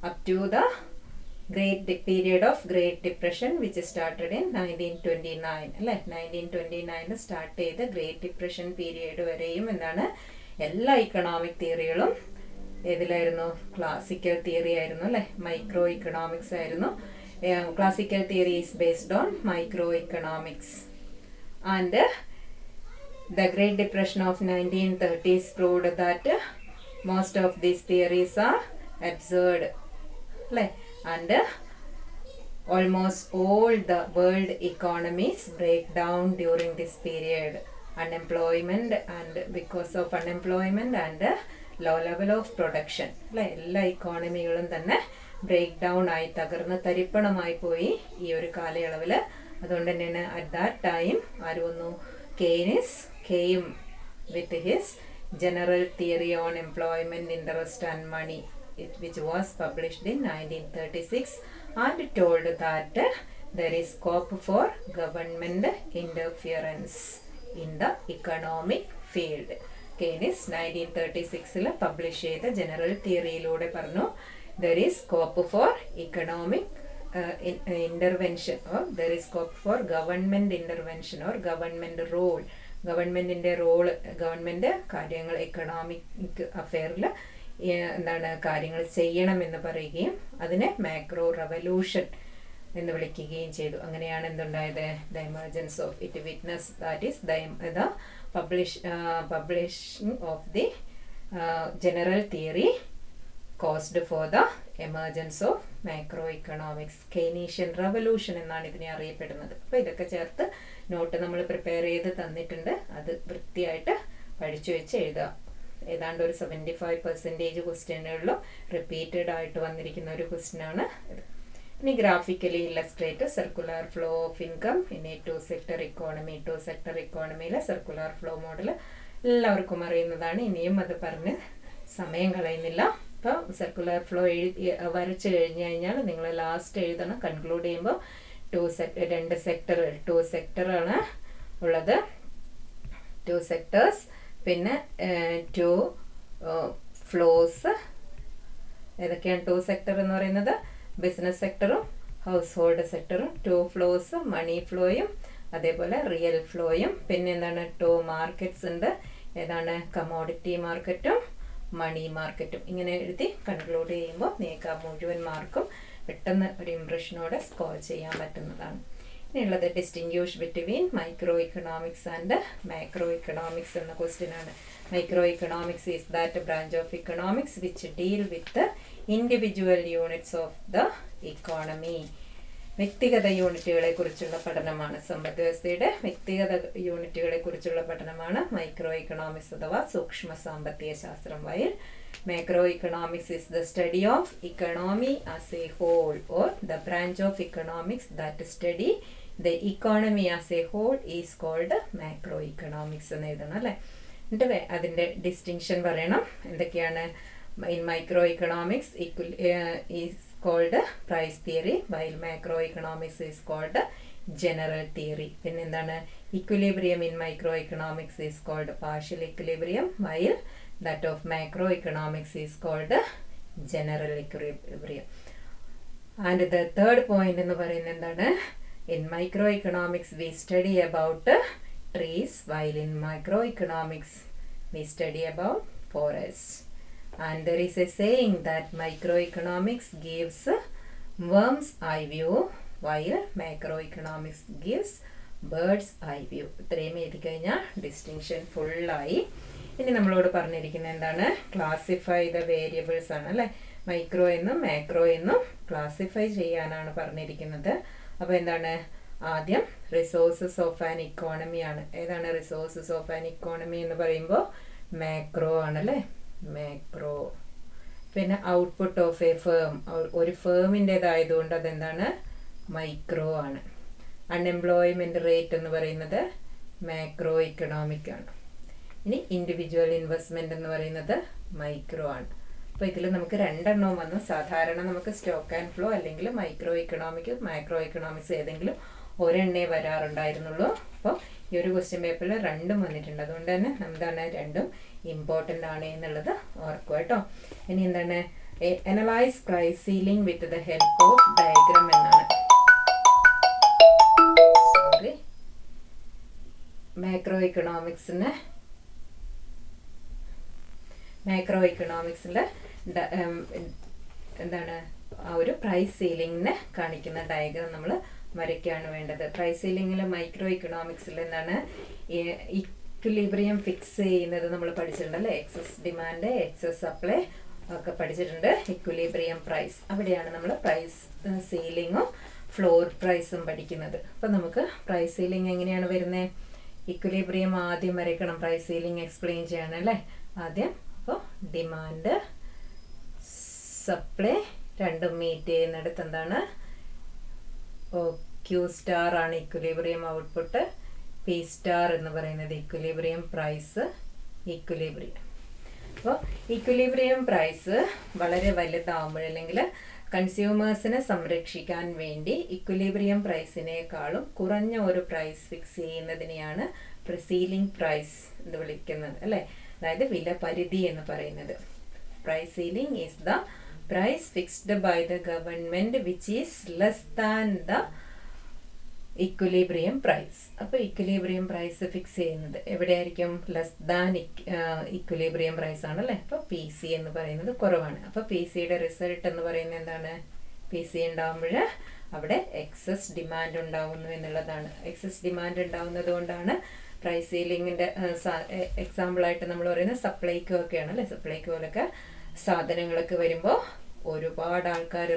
up to the period of Great Depression, which started in 1929 അല്ലേ. 1929 സ്റ്റാർട്ട് ചെയ്ത് ഗ്രേറ്റ് ഡിപ്രഷൻ പീരിയഡ് വരെയും എന്താണ് എല്ലാ ഇക്കണോമിക് തിയറികളും ഏതിലായിരുന്നു? ക്ലാസിക്കൽ തിയറി ആയിരുന്നു അല്ലേ. മൈക്രോ ഇക്കണോമിക്സ് ആയിരുന്നു. Classical theory is based on microeconomics, and the Great Depression of 1930s proved that most of these theories are absurd, and almost all the world economies break down during this period. Unemployment, and because of unemployment and low level of production, എല്ലാ ഇക്കോണമികളും തന്നെ break down ആയി തകർന്ന് തരിപ്പണമായി പോയി ഈ ഒരു കാലയളവിൽ. അതുകൊണ്ട് തന്നെയാണ് അറ്റ് ദാറ്റ് ടൈം ആര് വന്നു? കെയും with his general theory on employment, interest and money, which was published in 1936 and told that there is scope for government interference in the economic field. Keynes 1936 publish ചെയ്ത general തിയറിയിലൂടെ പറഞ്ഞു there is scope for economic intervention, or there is scope for government intervention or government role. ഗവൺമെന്റിന്റെ role, government കാര്യങ്ങൾ economic അഫെയറിൽ എന്താണ് കാര്യങ്ങൾ ചെയ്യണമെന്ന് പറയുകയും അതിനെ മാക്രോ റെവല്യൂഷൻ എന്ന് വിളിക്കുകയും ചെയ്തു. അങ്ങനെയാണ് എന്തുണ്ടായത്? The emergence of it witness that is the publishing of the general theory caused for the emergence of macro economics. Keynesian revolution എന്നാണ് ഇതിനെ അറിയപ്പെടുന്നത്. അപ്പോൾ ഇതൊക്കെ ചേർത്ത് നോട്ട് നമ്മൾ പ്രിപ്പയർ ചെയ്ത് തന്നിട്ടുണ്ട്. അത് വൃത്തിയായിട്ട് പഠിച്ചു വെച്ച് എഴുതുക. ഏതാണ്ട് ഒരു 75% ക്വസ്റ്റ്യനുകളിലും റിപ്പീറ്റഡ് ആയിട്ട് വന്നിരിക്കുന്ന ഒരു ക്വസ്റ്റ്യനാണ് ഇത്. ഇനി graphically illustrate circular flow of income in a two sector economy. Two sector ഇക്കോണമിയിലെ സർക്കുലർ ഫ്ലോ മോഡൽ എല്ലാവർക്കും അറിയുന്നതാണ്. ഇനിയും അത് പറഞ്ഞ് സമയം കളയുന്നില്ല. അപ്പോൾ സർക്കുലർ ഫ്ലോ വരച്ച് കഴിഞ്ഞ് കഴിഞ്ഞാൽ നിങ്ങൾ ലാസ്റ്റ് എഴുതണം. കൺക്ലൂഡ് ചെയ്യുമ്പോൾ രണ്ട് സെക്ടറാണ് ഉള്ളത്. 2 സെക്ടേഴ്സ്, പിന്നെ 2 ഫ്ലോസ്. ഏതൊക്കെയാണ് 2 സെക്ടർ എന്ന് പറയുന്നത്? ബിസിനസ് സെക്ടറും ഹൗസ് ഹോൾഡ് സെക്ടറും. 2 ഫ്ലോസ് മണി ഫ്ലോയും അതേപോലെ റിയൽ ഫ്ലോയും. പിന്നെ എന്താണ്? 2 മാർക്കറ്റ്സ് ഉണ്ട്. ഏതാണ്? കമോഡിറ്റി മാർക്കറ്റും മണി മാർക്കറ്റും. ഇങ്ങനെ എഴുതി കൺക്ലൂഡ് ചെയ്യുമ്പോൾ നിങ്ങൾക്ക് ആ മുഴുവൻ മാർക്കും പെട്ടെന്ന് ഒരു ഇംപ്രഷനോടെ സ്കോർ ചെയ്യാൻ പറ്റുന്നതാണ്. ഇനിയുള്ളത് distinguish between micro economics and macro economics എന്ന ക്വസ്റ്റ്യൻ ആണ്. Micro economics is that branch of economics which deal with individual units of the economy. വ്യക്തിഗത യൂണിറ്റുകളെ കുറിച്ചുള്ള പഠനമാണ്. സമ്പദ് വ്യവസ്ഥയുടെ വ്യക്തിഗത യൂണിറ്റുകളെ കുറിച്ചുള്ള പഠനമാണ് മൈക്രോ ഇക്കണോമിക്സ് അഥവാ സൂക്ഷ്മ സാമ്പത്തിക ശാസ്ത്രം. While macroeconomics is the study of economy as a whole or the branch of economics that study the economy as a whole is called macroeconomics എന്ന് എഴുതണം അല്ലേ. എന്നിട്ട് അതിൻ്റെ ഡിസ്റ്റിങ്ഷൻ പറയണം. എന്തൊക്കെയാണ്? In microeconomics is called price theory while macroeconomics is called general theory. പിന്നെ എന്താണ്? equilibrium in microeconomics is called partial equilibrium while that of macroeconomics is called general equilibrium. And the third point എന്ന് പറയുന്നത് എന്താണ്? in microeconomics we study about trees while in microeconomics we study about forests. And there is a saying that microeconomics gives worm's eye view while macroeconomics gives bird's eye view. ഇത്രയും എഴുതി കഴിഞ്ഞാൽ distinction ഫുള്ളായി. ഇനി നമ്മളോട് പറഞ്ഞിരിക്കുന്നത് എന്താണ്? Classify the variables ആണ് അല്ലേ. മൈക്രോ എന്നും മാക്രോ എന്നും ക്ലാസിഫൈ ചെയ്യാനാണ് പറഞ്ഞിരിക്കുന്നത്. അപ്പോൾ എന്താണ്? ആദ്യം റിസോഴ്സസ് ഓഫ് ആൻ ഇക്കോണമി ആണ്. ഏതാണ് റിസോഴ്സസ് ഓഫ് ആൻ ഇക്കോണമി എന്ന് പറയുമ്പോൾ? മാക്രോ ആണല്ലേ, മാക്രോ. പിന്നെ ഔട്ട്പുട്ട് ഓഫ് എ ഫേം, ഒരു ഫേമിൻ്റെതായതുകൊണ്ട് അതെന്താണ്? മൈക്രോ ആണ്. അൺഎംപ്ലോയ്മെൻറ്റ് റേറ്റ് എന്ന് പറയുന്നത് മാക്രോ ഇക്കണോമിക് ആണ്. ഇനി ഇൻഡിവിജ്വൽ ഇൻവെസ്റ്റ്മെൻറ്റ് എന്ന് പറയുന്നത് മൈക്രോ ആണ്. അപ്പോൾ ഇതിൽ നമുക്ക് 2 എണ്ണവും വന്നു. സാധാരണ നമുക്ക് സ്റ്റോക്ക് ആൻഡ് ഫ്ലോ അല്ലെങ്കിൽ മൈക്രോ ഇക്കണോമിക് മാക്രോ ഇക്കണോമിക്സ് ഏതെങ്കിലും ഒരെണ്ണേ വരാറുണ്ടായിരുന്നുള്ളൂ. അപ്പോൾ ഈ ഒരു ക്വസ്റ്റ്യൻ പേപ്പറിൽ 2ഉം വന്നിട്ടുണ്ട്. അതുകൊണ്ട് തന്നെ എന്താണ്? 2ഉം ഇമ്പോർട്ടൻ്റ് ആണ് എന്നുള്ളത് ഓർക്കുക കേട്ടോ. ഇനി എന്താണ്? Analyse price ceiling with the help of diagram എന്നാണ്. സോറി, മാക്രോ ഇക്കണോമിക്സിലെ എന്താണ്? ആ ഒരു പ്രൈസ് സീലിംഗിനെ കാണിക്കുന്ന ഡയഗ്രാം നമ്മൾ വരയ്ക്കാണ് വേണ്ടത്. പ്രൈസ് സീലിംഗിൽ മൈക്രോ ഇക്കണോമിക്സിൽ എന്താണ്? ഇക്വിലിബ്രിയം ഫിക്സ് ചെയ്യുന്നത് നമ്മൾ പഠിച്ചിട്ടുണ്ട് അല്ലേ. എക്സസ് ഡിമാൻഡ്, എക്സസ് സപ്ലൈ ഒക്കെ പഠിച്ചിട്ടുണ്ട്. ഇക്വിലിബ്രിയം പ്രൈസ്, അവിടെയാണ് നമ്മൾ പ്രൈസ് സീലിങ്ങും ഫ്ലോർ പ്രൈസും പഠിക്കുന്നത്. അപ്പം നമുക്ക് പ്രൈസ് സീലിംഗ് എങ്ങനെയാണ് വരുന്നത്? ഇക്വിലിബ്രിയം ആദ്യം വരയ്ക്കണം. പ്രൈസ് സീലിംഗ് എക്സ്പ്ലെയിൻ ചെയ്യണം അല്ലേ ആദ്യം. അപ്പോൾ ഡിമാൻഡ് സപ്ലൈ രണ്ടും മീറ്റ് ചെയ്യുന്നിടത്ത് എന്താണ്? ക്യൂ സ്റ്റാർ ആണ് ഇക്വിലിബ്രിയം ഔട്ട്പുട്ട്. പി സ്റ്റാർ എന്ന് പറയുന്നത് ഇക്വിലിബ്രിയം പ്രൈസ്, ഇക്വിലിബ്രിയം. അപ്പോൾ ഇക്വിലിബ്രിയം പ്രൈസ് വളരെ വലുതാവുമ്പോൾ അല്ലെങ്കിൽ കൺസ്യൂമേഴ്സിനെ സംരക്ഷിക്കാൻ വേണ്ടി ഇക്വിലിബ്രിയം പ്രൈസിനേക്കാളും കുറഞ്ഞ ഒരു പ്രൈസ് ഫിക്സ് ചെയ്യുന്നതിനെയാണ് സീലിംഗ് പ്രൈസ് എന്ന് വിളിക്കുന്നത് അല്ലേ, അതായത് വില പരിധി എന്ന് പറയുന്നത്. Price ceiling is the price fixed by the government which is less than the equilibrium price. അപ്പോൾ ഇക്വിലിബ്രിയം പ്രൈസ് ഫിക്സ് ചെയ്യുന്നത് എവിടെയായിരിക്കും? ലെസ് ദാൻ ഇക്വിലിബ്രിയം പ്രൈസ് ആണല്ലേ. അപ്പോൾ പി സി എന്ന് പറയുന്നത് കുറവാണ്. അപ്പോൾ പി സിയുടെ റിസൾട്ട് എന്ന് പറയുന്നത് എന്താണ്? പി സി ഉണ്ടാകുമ്പോൾ അവിടെ എക്സസ് ഡിമാൻഡ് ഉണ്ടാവുന്നു എന്നുള്ളതാണ്. എക്സസ് ഡിമാൻഡ് ഉണ്ടാവുന്നത് കൊണ്ടാണ് പ്രൈസ് സീലിംഗിൻ്റെ എക്സാമ്പിളായിട്ട് നമ്മൾ പറയുന്നത് സപ്ലൈക്കോ ഒക്കെയാണ് അല്ലേ. സപ്ലൈക്കോയിലൊക്കെ സാധനങ്ങളൊക്കെ വരുമ്പോൾ ഒരുപാട് ആൾക്കാർ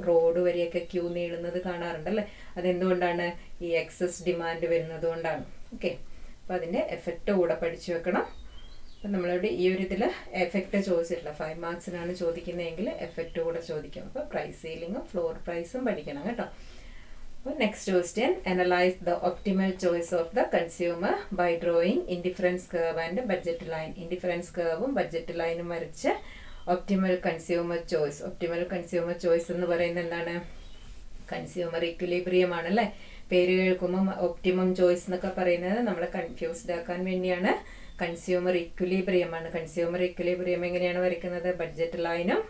റോഡ് വരെയൊക്കെ ക്യൂ നീളുന്നത് കാണാറുണ്ടല്ലേ. അതെന്തുകൊണ്ടാണ്? ഈ എക്സസ് ഡിമാൻഡ് വരുന്നത് കൊണ്ടാണ്. ഓക്കെ, അപ്പോൾ അതിൻ്റെ എഫക്റ്റ് കൂടെ പഠിച്ചു വെക്കണം. അപ്പം നമ്മളിവിടെ ഈ ഒരു ഇതിൽ എഫക്റ്റ് ചോദിച്ചിട്ടില്ല, 5 മാർക്സിനാണ് ചോദിക്കുന്നതെങ്കിൽ എഫക്റ്റ് കൂടെ ചോദിക്കാം. അപ്പോൾ പ്രൈസ് സീലിങ്ങും ഫ്ലോർ പ്രൈസും പഠിക്കണം കേട്ടോ. അപ്പോൾ next question, analyse the optimal choice of the consumer by drawing indifference curve and budget line. Indifference കർവും ബഡ്ജറ്റ് ലൈനും വരച്ച് optimal consumer choice. Optimal consumer choice എന്ന് പറയുന്നത് എന്താണ്? കൺസ്യൂമർ ഇക്വിലിബ്രിയം ആണല്ലേ. പേര് കേൾക്കുമ്പോൾ ഒപ്റ്റിമം ചോയ്സ് എന്നൊക്കെ പറയുന്നത് നമ്മളെ കൺഫ്യൂസ്ഡ് ആക്കാൻ വേണ്ടിയാണ്. കൺസ്യൂമർ ഇക്വിലിബ്രിയം ആണ്. കൺസ്യൂമർ ഇക്വിലിബ്രിയം എങ്ങനെയാണ് വരയ്ക്കുന്നത്? ബഡ്ജറ്റ് ലൈനും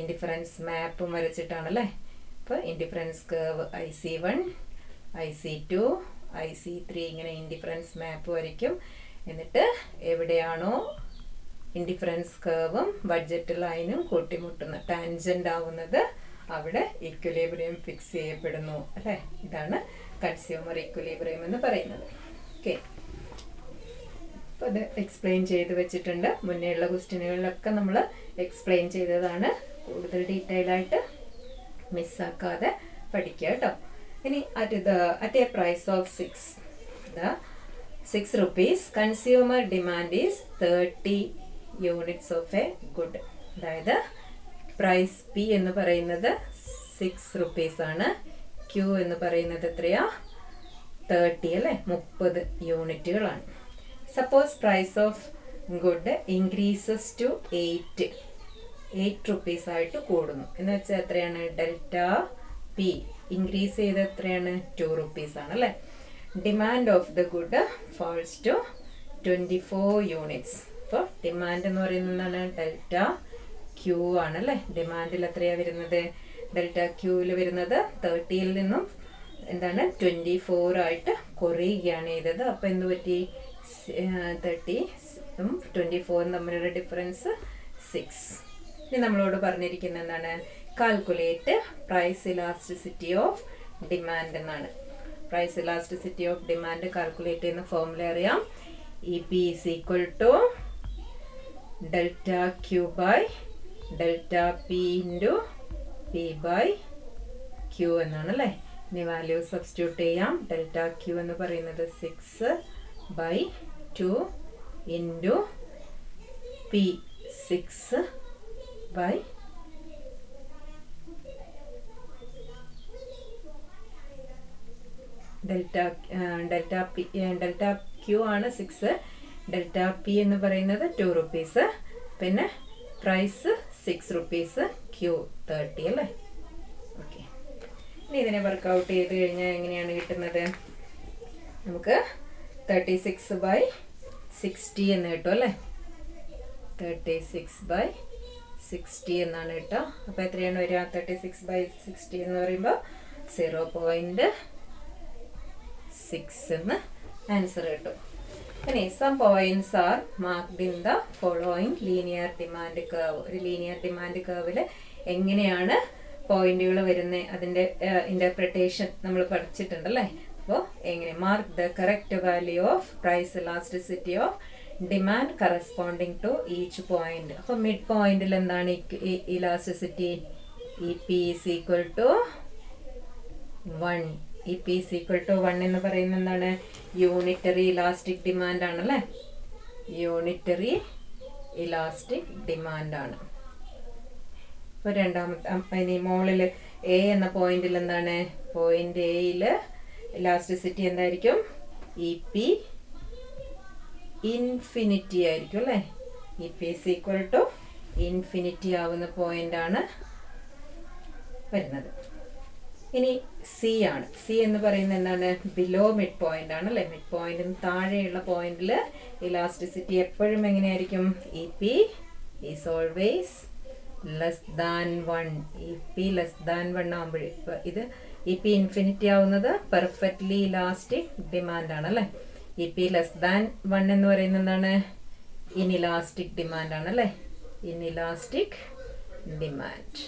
ഇൻഡിഫറൻസ് മാപ്പും വരച്ചിട്ടാണല്ലേ. അപ്പോൾ indifference curve IC1, IC2, IC3 ഇങ്ങനെ ഇൻഡിഫറൻസ് മാപ്പ് വരയ്ക്കും. എന്നിട്ട് എവിടെയാണോ ഇൻഡിഫറൻസ് കർവും ബഡ്ജറ്റ് ലൈനും കൂട്ടിമുട്ടുന്ന ടാൻജന്റ് ആവുന്നത് അവിടെ ഇക്വിലിബ്രിയം ഫിക്സ് ചെയ്യപ്പെടുന്നു അല്ലേ. ഇതാണ് കൺസ്യൂമർ ഇക്വിലിബ്രിയം എന്ന് പറയുന്നത്. ഓക്കെ, അപ്പോൾ അത് എക്സ്പ്ലെയിൻ ചെയ്ത് വെച്ചിട്ടുണ്ട്. മുന്നേയുള്ള ക്വസ്റ്റ്യനുകളിലൊക്കെ നമ്മൾ എക്സ്പ്ലെയിൻ ചെയ്തതാണ്. കൂടുതൽ ഡീറ്റെയിൽ ആയിട്ട് മിസ്സാക്കാതെ പഠിക്കുക കേട്ടോ. ഇനി at a price of 6 rupees consumer demand is 30 units of a good. അതായത് പ്രൈസ് പി എന്ന് പറയുന്നത് 6 rupees ആണ്. ക്യൂ എന്ന് പറയുന്നത് എത്രയാ? 30 അല്ലേ, 30 യൂണിറ്റുകളാണ്. Suppose price of good increases to 8 rupees ആയിട്ട് കൂടുന്നു എന്ന് വെച്ചാൽ എത്രയാണ്? ഡെൽറ്റ പി ഇൻക്രീസ് ചെയ്ത് എത്രയാണ്? 2 rupees ആണ് അല്ലേ. Demand of the good falls to 24 units. അപ്പോൾ ഡിമാൻഡ് എന്ന് പറയുന്നത് ഡെൽറ്റ ക്യൂ ആണല്ലേ. ഡിമാൻഡിൽ എത്രയാണ് വരുന്നത്? ഡെൽറ്റ ക്യൂവിൽ വരുന്നത് 30ൽ നിന്നും 24 ആയിട്ട് കുറയുകയാണ് ചെയ്തത്. അപ്പോൾ എന്ത് പറ്റി? 30ഉം 24ഉം തമ്മിലുള്ള ഡിഫറൻസ് 6. ഇനി നമ്മളോട് പറഞ്ഞിരിക്കുന്നത് എന്താണ്? Calculate price elasticity of demand എന്നാണ്. Price elasticity of demand calculate ചെയ്യുന്ന ഫോർമുല അറിയാം. EP is equal to delta Q by delta P into P by Q എന്നാണ് അല്ലേ. ഇനി വാല്യൂ സബ്സ്റ്റിറ്റ്യൂട്ട് ചെയ്യാം. ഡെൽറ്റ ക്യൂ എന്ന് പറയുന്നത് 6/2 into P 6 by delta Q ആണ് 6, ഡെൽറ്റ പി എന്ന് പറയുന്നത് 2 rupees, പിന്നെ പ്രൈസ് 6 rupees, ക്യൂ 30 അല്ലേ. ഓക്കെ, ഇനി ഇതിനെ വർക്കൗട്ട് ചെയ്ത് കഴിഞ്ഞാൽ എങ്ങനെയാണ് കിട്ടുന്നത്? നമുക്ക് 36/60 എന്ന് കിട്ടും അല്ലേ. 36/60 എന്നാണ് കിട്ടുക. അപ്പോൾ എത്രയാണ് വരിക? 36/60 എന്ന് പറയുമ്പോൾ 0.6 എന്ന് ആൻസർ കിട്ടും. ഇനി some points are marked in the following linear demand curve. ഒരു ലീനിയർ ഡിമാൻഡ് കർവിൽ എങ്ങനെയാണ് പോയിന്റുകൾ വരുന്നത്, അതിൻ്റെ ഇന്റർപ്രിട്ടേഷൻ നമ്മൾ പഠിച്ചിട്ടുണ്ടല്ലേ. അപ്പോൾ എങ്ങനെ mark the correct value of price elasticity of demand corresponding to each point. അപ്പോൾ മിഡ് പോയിന്റിൽ എന്താണ് elasticity? EP is equal to 1. EP is equal to 1 എന്ന് പറയുന്നത് എന്താണ്? യൂണിറ്ററി ഇലാസ്റ്റിക് ഡിമാൻഡ് ആണല്ലേ. യൂണിറ്ററി ഇലാസ്റ്റിക് ഡിമാൻഡ് ആണ്. ഇപ്പോൾ രണ്ടാമത്തെ ഇനി മോളിൽ A എന്ന പോയിന്റിൽ എന്താണ്? പോയിന്റ് എയിൽ ഇലാസ്റ്റിസിറ്റി എന്തായിരിക്കും? EP ഇൻഫിനിറ്റി ആയിരിക്കും അല്ലേ. EP is equal to infinity ആവുന്ന പോയിന്റ് ആണ് വരുന്നത്. ഇനി സി ആണ്. സി എന്ന് പറയുന്നത് എന്താണ്? ബിലോ മിഡ് പോയിന്റ് ആണ് അല്ലേ. മിഡ് പോയിന്റിന് താഴെയുള്ള പോയിന്റിൽ ഇലാസ്റ്റിസിറ്റി എപ്പോഴും എങ്ങനെയായിരിക്കും? E P is always less than 1. E P less than 1 ആകുമ്പോഴേ, ഇത് ഇ പി ഇൻഫിനിറ്റി ആവുന്നത് പെർഫെക്റ്റ്ലി ഇലാസ്റ്റിക് ഡിമാൻഡ് ആണ് അല്ലേ. ഇ പി ലെസ് ദാൻ 1 എന്ന് പറയുന്നത് എന്താണ്? ഇൻഇലാസ്റ്റിക് ഡിമാൻഡ് ആണ് അല്ലേ. Inelastic demand.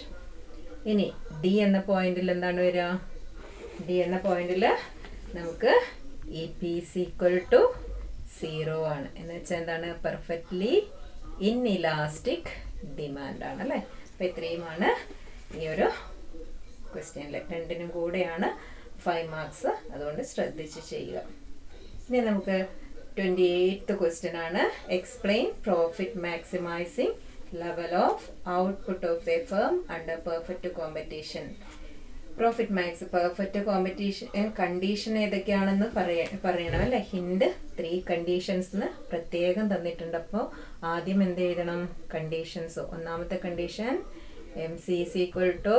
ഇനി ഡി എന്ന പോയിന്റിൽ എന്താണ് വരിക? ഡി എന്ന പോയിന്റിൽ നമുക്ക് E P is equal to 0 ആണ്. എന്ന് വെച്ചാൽ എന്താണ്? പെർഫെക്റ്റ്ലി ഇൻഇലാസ്റ്റിക് ഡിമാൻഡ് ആണ് അല്ലേ. അപ്പം ഇത്രയുമാണ് ഈ ഒരു ക്വസ്റ്റ്യനിൽ. രണ്ടിനും കൂടെയാണ് 5 മാർക്സ്. അതുകൊണ്ട് ശ്രദ്ധിച്ച് ചെയ്യുക. ഇനി നമുക്ക് 28th ക്വസ്റ്റ്യൻ ആണ്. Explain profit maximising level of output of a firm under perfect competition. Profit max perfect competition condition ഏതൊക്കെയാണെന്ന് പറയണം അല്ലേ. ഹിൻഡ് 3 കണ്ടീഷൻസ് പ്രത്യേകം തന്നിട്ടുണ്ട്. അപ്പോൾ ആദ്യം എന്ത് എഴുതണം? കണ്ടീഷൻസ്. ഒന്നാമത്തെ condition M C is equal to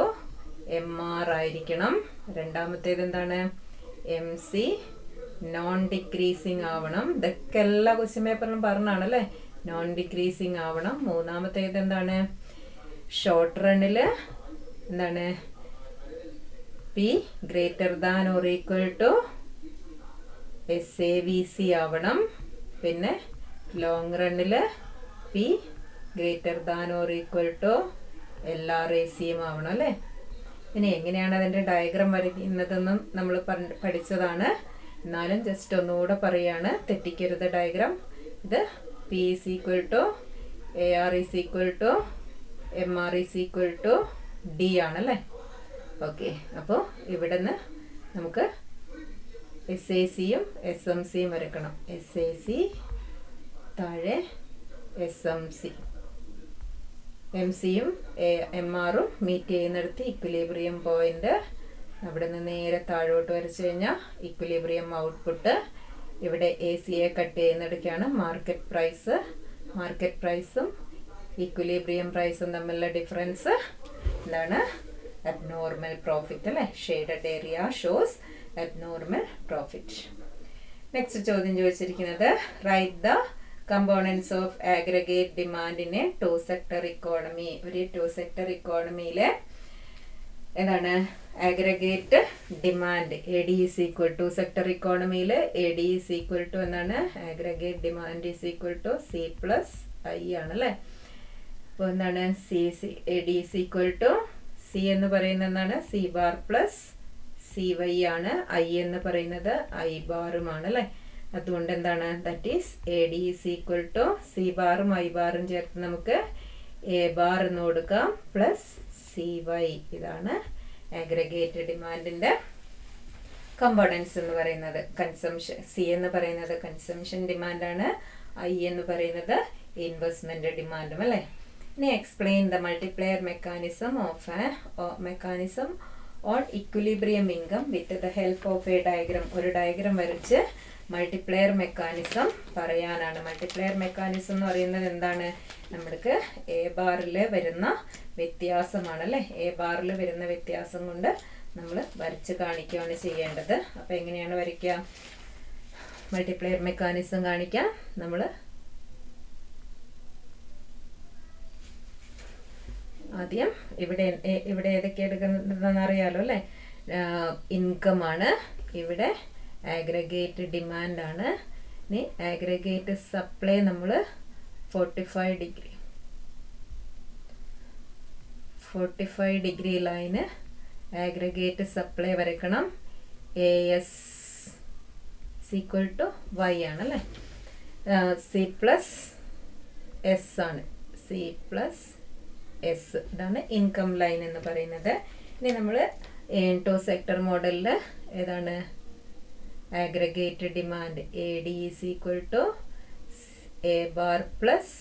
M R ആയിരിക്കണം. രണ്ടാമത്തേത് എന്താണ്? എം സി നോൺ ഡിക്രീസിങ് ആവണം. ഇതൊക്കെ എല്ലാ ക്വസ്റ്റ്യൻ പേപ്പറിലും പറഞ്ഞാണല്ലേ. നോൺ ഡിക്രീസിങ് ആവണം. മൂന്നാമത്തേത് എന്താണ്? ഷോർട്ട് റണ്ണിൽ എന്താണ്? P greater than or equal to SAVC ആവണം. പിന്നെ ലോങ് റണ്ണിൽ P greater than or equal to LRACയും ആവണം അല്ലേ. ഇനി എങ്ങനെയാണ് അതിൻ്റെ ഡയഗ്രാം വരയ്ക്കുന്നതെന്നും നമ്മൾ പഠിച്ചതാണ്. എന്നാലും ജസ്റ്റ് ഒന്നുകൂടെ പറയുകയാണ്, തെറ്റിക്കരുത് ഡയഗ്രാം. ഇത് P is equal to AR is equal to MR is equal to D ആണല്ലേ. ഓക്കെ, അപ്പോൾ ഇവിടെ നിന്ന് നമുക്ക് SACയും SMCയും വരക്കണം. SAC താഴെ SMC, MCയും MRും മീറ്റ് ചെയ്യുന്നിടത്ത് ഇക്വിലിബ്രിയം പോയിന്റ്. അവിടെ നിന്ന് നേരെ താഴോട്ട് വരച്ചു കഴിഞ്ഞാൽ ഇക്വിലിബ്രിയം ഔട്ട്പുട്ട്. ഇവിടെ ACയെ കട്ട് ചെയ്യുന്നിടയ്ക്കാണ് മാർക്കറ്റ് പ്രൈസ്. മാർക്കറ്റ് പ്രൈസും ഇക്വിലിബ്രിയം പ്രൈസും തമ്മിലുള്ള ഡിഫറൻസ് എന്താണ്? അബ്നോർമൽ പ്രോഫിറ്റ് അല്ലേ. Shaded area shows abnormal profit. Next ചോദ്യം ചോദിച്ചിരിക്കുന്നത്, right the components of aggregate demand in a 2 sector economy. ഒരു 2 സെക്ടർ ഇക്കോണമിയിലെ ഏതാണ് aggregate demand? AD is equal to, sector ഇക്കോണമിയിൽ AD ഈസ് ഈക്വൽ ടു എന്താണ്? Aggregate demand is equal to C plus I ആണല്ലേ. അപ്പോൾ എന്താണ്? AD is equal to C എന്ന് പറയുന്നത് എന്താണ്? C ബാർ പ്ലസ് CY ആണ്. I എന്ന് പറയുന്നത് I ബാറുമാണ് അല്ലേ. അതുകൊണ്ട് എന്താണ്? That is AD is equal to C ബാറും I ബാറും ചേർത്ത് നമുക്ക് A ബാർ എന്ന് കൊടുക്കാം പ്ലസ് CY. ഇതാണ് ആഗ്രിഗേറ്റ് ഡിമാൻഡിന്റെ കമ്പോണൻസ് എന്ന് പറയുന്നത്. കൺസംഷൻ, C എന്ന് പറയുന്നത് കൺസംഷൻ ഡിമാൻഡാണ്. I എന്ന് പറയുന്നത് ഇൻവെസ്റ്റ്മെന്റ് ഡിമാൻഡും അല്ലേ. ഇനി explain the multiplier mechanism on equilibrium income with the help of A diagram. ഒരു ഡയഗ്രാം വരച്ച് മൾട്ടിപ്ലയർ മെക്കാനിസം പറയാനാണ്. മൾട്ടിപ്ലയർ മെക്കാനിസം എന്ന് പറയുന്നത് എന്താണ്? നമ്മൾക്ക് എ ബാറിൽ വരുന്ന വ്യത്യാസമാണ് അല്ലേ. എ ബാറിൽ വരുന്ന വ്യത്യാസം കൊണ്ട് നമ്മൾ വരച്ച് കാണിക്കുകയാണ് ചെയ്യേണ്ടത്. അപ്പോൾ എങ്ങനെയാണ് വരയ്ക്കുക? മൾട്ടിപ്ലയർ മെക്കാനിസം കാണിക്കാം. നമ്മൾ ആദ്യം ഇവിടെ ഏതൊക്കെ എടുക്കുന്നതെന്ന് അറിയാലോ അല്ലേ. ഇൻകം ആണ്. ഇവിടെ ആഗ്രിഗേറ്റ് ഡിമാൻഡ് ആണ്. ഇനി ആഗ്രിഗേറ്റ് സപ്ലൈ നമ്മൾ 45 ഡിഗ്രി ലൈന് ആഗ്രിഗേറ്റ് സപ്ലൈ വരയ്ക്കണം. AS ഈക്വൽ ടു Y ആണല്ലേ. C പ്ലസ് S ആണ്. C പ്ലസ് S ഇതാണ് ഇൻകം ലൈൻ എന്ന് പറയുന്നത്. ഇനി നമ്മൾ 2 സെക്ടർ മോഡലിൽ ഏതാണ്? Aggregate demand AD is equal to A bar plus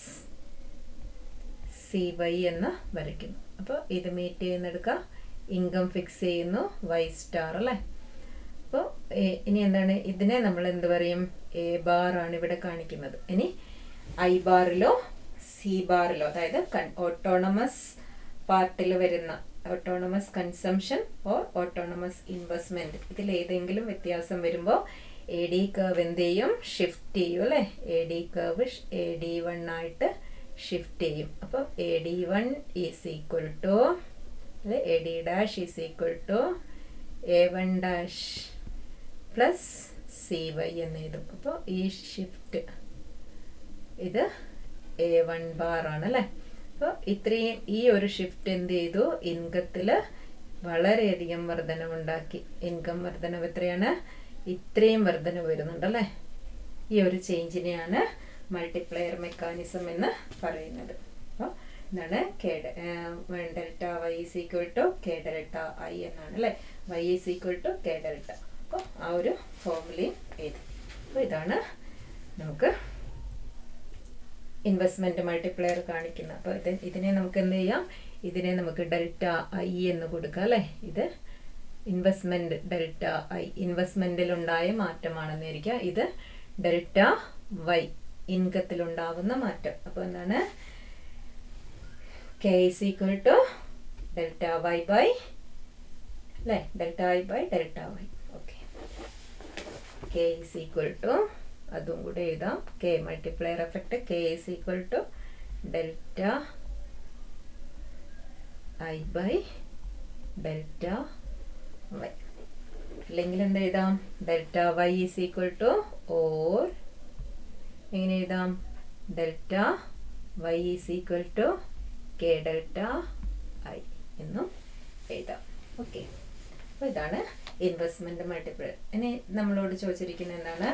CY എന്ന് വരയ്ക്കുന്നു. അപ്പോൾ ഇത് മീറ്റ് ചെയ്യുന്നെടുക്കുക. ഇൻകം ഫിക്സ് ചെയ്യുന്നു Y സ്റ്റാർ അല്ലേ. അപ്പോൾ ഇനി എന്താണ്? ഇതിനെ നമ്മൾ എന്ത് പറയും? A ബാർ ആണ് ഇവിടെ കാണിക്കുന്നത്. ഇനി I ബാറിലോ C ബാറിലോ, അതായത് ഓട്ടോണമസ് പാർട്ടിൽ വരുന്ന autonomous consumption or autonomous investment. ഇതിലേതെങ്കിലും വ്യത്യാസം വരുമ്പോൾ എ ഡി കർവ് എന്ത് ചെയ്യും? ഷിഫ്റ്റ് ചെയ്യും അല്ലേ? എ ഡി കർവ് AD1 ആയിട്ട് ഷിഫ്റ്റ് ചെയ്യും. അപ്പോൾ AD1 ഈസ് ഈക്വൽ ടു അല്ലെ AD dash is equal to A1 dash plus CY എന്ന് എഴുതും. അപ്പോൾ ഈ ഷിഫ്റ്റ് ഇത് A1 ബാർ ആണ് അല്ലേ? അപ്പോൾ ഇത്രയും ഈ ഒരു ഷിഫ്റ്റ് എന്ത് ചെയ്തു? ഇൻകത്തിൽ വളരെയധികം വർധനവുണ്ടാക്കി. ഇൻകം വർധനവ് എത്രയാണ്? ഇത്രയും വർധനവ് വരുന്നുണ്ടല്ലേ? ഈ ഒരു ചേഞ്ചിനെയാണ് മൾട്ടിപ്ലയർ മെക്കാനിസം എന്ന് പറയുന്നത്. അപ്പോൾ എന്താണ്? Delta Y is equal to K delta I എന്നാണ് അല്ലേ? Y is equal to K delta. അപ്പോൾ ആ ഒരു ഫോർമുലയും എഴുതും. അപ്പോൾ ഇതാണ് നമുക്ക് ഇൻവെസ്റ്റ്മെന്റ് മൾട്ടിപ്ലയർ കാണിക്കുന്നത്. അപ്പോൾ ഇതിനെ നമുക്ക് എന്ത് ചെയ്യാം? ഇതിനെ നമുക്ക് ഡെൽറ്റ I എന്ന് കൊടുക്കാം അല്ലേ? ഇത് ഇൻവെസ്റ്റ്മെന്റ് ഡെൽറ്റ I ഇൻവെസ്റ്റ്മെന്റിലുണ്ടായ മാറ്റമാണെന്ന് ഇരിക്കുക. ഇത് ഡെൽറ്റ Y ഇൻകത്തിലുണ്ടാവുന്ന മാറ്റം. അപ്പോൾ എന്താണ്? K is equal to delta Y by അല്ലേ? Delta I by delta Y. Okay, K is equal to അതും കൂടെ എഴുതാം. K multiplier effect K is equal to delta I by delta Y. അല്ലെങ്കിൽ എന്താ എഴുതാം? Delta Y is equal to or എങ്ങനെ എഴുതാം? Delta Y is equal to K delta I എന്നും എഴുതാം. ഓക്കെ, അപ്പോൾ ഇതാണ് ഇൻവെസ്റ്റ്മെന്റ് മൾട്ടിപ്ലയർ. ഇനി നമ്മളോട് ചോദിച്ചിരിക്കുന്നത് എന്താണ്?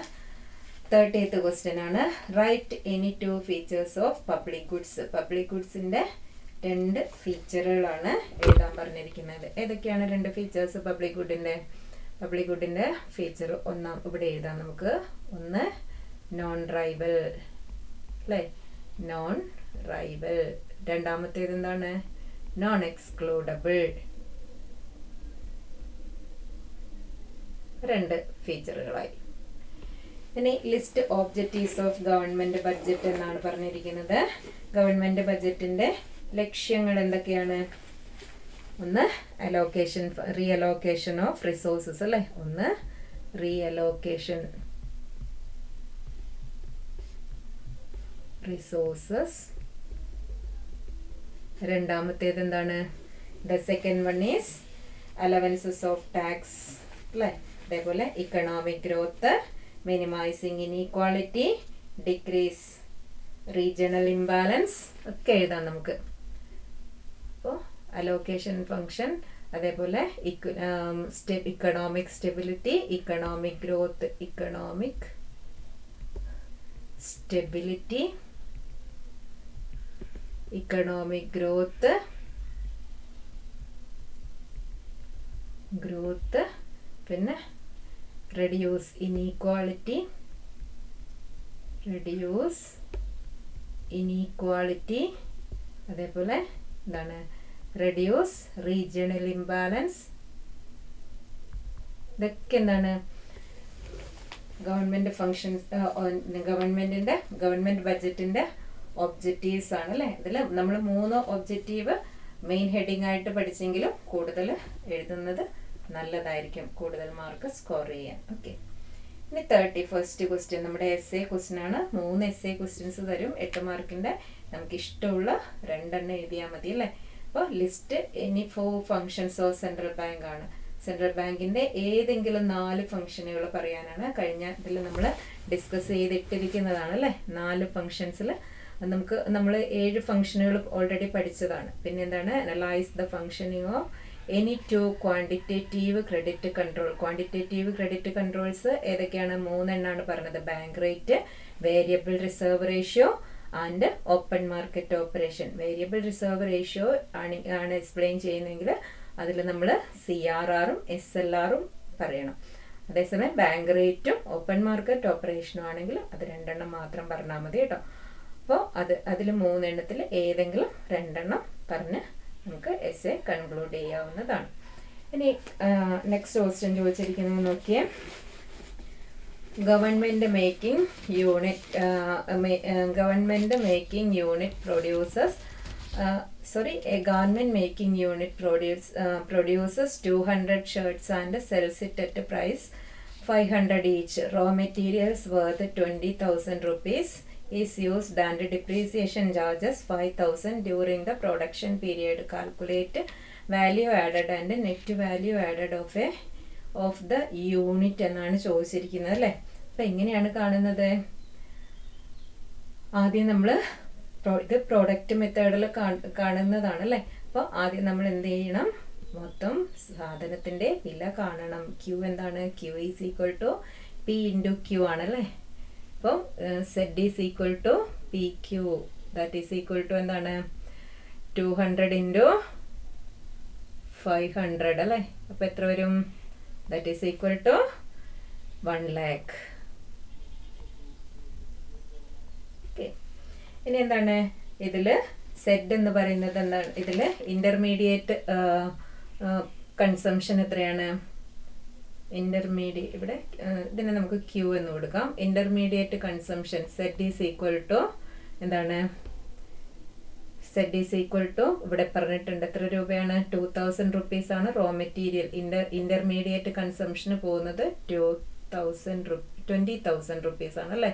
30th ക്വസ്റ്റ്യൻ ആണ്. Right any 2 features of public goods. Public ഗുഡ്സിന്റെ 2 ഫീച്ചറുകളാണ് എഴുതാൻ പറഞ്ഞിരിക്കുന്നത്. ഏതൊക്കെയാണ് 2 ഫീച്ചേഴ്സ് പബ്ലിക് ഗുഡിന്റെ? പബ്ലിക് ഗുഡിന്റെ ഫീച്ചർ ഒന്നാം ഇവിടെ എഴുതാം നമുക്ക്. ഒന്ന് നോൺ റൈവൽ അല്ലേ? Non rival. രണ്ടാമത്തേത് എന്താണ്? Non excludable. 2 ഫീച്ചറുകളായി. ഇനി list objectives of government budget എന്നാണ് പറഞ്ഞിരിക്കുന്നത്. ഗവൺമെന്റ് ബഡ്ജറ്റിന്റെ ലക്ഷ്യങ്ങൾ എന്തൊക്കെയാണ്? ഒന്ന് അലോക്കേഷൻ, റീഅലോക്കേഷൻ ഓഫ് റിസോഴ്സസ് അല്ലേ? ഒന്ന് റീഅലോക്കേഷൻ റിസോഴ്സസ്. രണ്ടാമത്തേത് എന്താണ്? The second one is allowances of tax അല്ലേ? അതേപോലെ economic growth, minimising inequality, decrease regional imbalance ഒക്കെ എഴുതാം നമുക്ക്. അപ്പോൾ അലോക്കേഷൻ ഫംഗ്ഷൻ, അതേപോലെ economic stability, economic growth, economic stability, economic growth, പിന്നെ റെഡ്യൂസ് ഇനീക്വാളിറ്റി, അതേപോലെ എന്താണ്? Reduce regional imbalance. ഇതൊക്കെ എന്താണ്? ഗവൺമെന്റ് ഫങ്ഷൻസ്, ഗവൺമെന്റ് ബഡ്ജറ്റിന്റെ ഒബ്ജക്റ്റീവ്സ് ആണ് അല്ലേ? ഇതിൽ നമ്മൾ 3 ഒബ്ജക്റ്റീവ് മെയിൻ ഹെഡിങ് ആയിട്ട് പഠിച്ചെങ്കിലും കൂടുതൽ എഴുതുന്നത് നല്ലതായിരിക്കും, കൂടുതൽ മാർക്ക് സ്കോർ ചെയ്യാൻ. ഓക്കെ, ഇനി 31st ക്വസ്റ്റ്യൻ നമ്മുടെ essay ക്വസ്റ്റ്യൻ ആണ്. 3 essay ക്വസ്റ്റ്യൻസ് തരും, 8 മാർക്കിന്റെ. നമുക്ക് ഇഷ്ടമുള്ള 2 എഴുതിയാൽ മതി അല്ലേ? അപ്പോൾ list any 4 functions of central bank ആണ്. സെൻട്രൽ ബാങ്കിന്റെ ഏതെങ്കിലും 4 ഫംഗ്ഷനുകൾ പറയാനാണ്. കഴിഞ്ഞ ഇതിൽ നമ്മൾ ഡിസ്കസ് ചെയ്തിട്ടിരിക്കുന്നതാണ് അല്ലേ? 4 ഫംഗ്ഷൻസിൽ നമ്മൾ 7 ഫംഗ്ഷനുകൾ ഓൾറെഡി പഠിച്ചതാണ്. പിന്നെ എന്താണ്? Analyse the functioning of any 2 quantitative credit control. Quantitative credit controls ഏതൊക്കെയാണ്? 3 എണ്ണാണ് പറഞ്ഞത്. Bank rate, variable reserve ratio and open market operation. Variable reserve ratio ആണ് എക്സ്പ്ലെയിൻ ചെയ്യുന്നതെങ്കിൽ അതിൽ നമ്മൾ CRRഉം SLRഉം പറയണം. അതേസമയം ബാങ്ക് റേറ്റും ഓപ്പൺ മാർക്കറ്റ് ഓപ്പറേഷനും ആണെങ്കിൽ അത് 2 എണ്ണം മാത്രം പറഞ്ഞാൽ മതി കേട്ടോ. അപ്പോൾ അതിൽ 3 എണ്ണത്തിൽ ഏതെങ്കിലും 2 എണ്ണം പറഞ്ഞ് നമുക്ക് essay കൺക്ലൂഡ് ചെയ്യാവുന്നതാണ്. ഇനി നെക്സ്റ്റ് ക്വസ്റ്റ്യൻ ചോദിച്ചിരിക്കുന്നത് നോക്കിയേ. Government making unit produces a garment making unit produces 200 shirts and sells it at a price 500 each. Raw materials worth 20,000 rupees is used and depreciation charges 5,000 during the production period. Calculate value added and net value added of the unit എന്നാണ് ചോദിച്ചിരിക്കുന്നത് അല്ലേ. അപ്പം എങ്ങനെയാണ് കാണുന്നത്? ആദ്യം നമ്മൾ ഇത് product മെത്തേഡിൽ കാണുന്നതാണ് അല്ലേ. അപ്പോൾ ആദ്യം നമ്മൾ എന്ത് ചെയ്യണം? മൊത്തം സാധനത്തിൻ്റെ വില കാണണം. ക്യൂ എന്താണ്? Q is equal to P into Q ആണല്ലേ. അപ്പം Z is equal to P Q, that is equal to എന്താണ്? 200 ഇൻറ്റു 500 അല്ലേ. അപ്പോൾ എത്ര വരും? That is equal to 1 lakh. Okay, ഇനി എന്താണ് ഇതിൽ സെഡ് എന്ന് പറയുന്നത്? എന്താണ് ഇതിൽ ഇന്റർമീഡിയറ്റ് കൺസംഷൻ എത്രയാണ്? ഇന്റർമീഡിയറ്റ് ഇവിടെ ഇതിനെ നമുക്ക് ക്യൂ എന്ന് കൊടുക്കാം. Intermediate consumption Z is equal to എന്താണ്? സെഡ് ഈസ് ഈക്വൽ ടു ഇവിടെ പറഞ്ഞിട്ടുണ്ട് എത്ര രൂപയാണ്? 2,000 rupees ആണ് റോ മെറ്റീരിയൽ. ഇന്റർമീഡിയറ്റ് കൺസംഷന് പോകുന്നത് 20,000 rupees ആണ് അല്ലേ.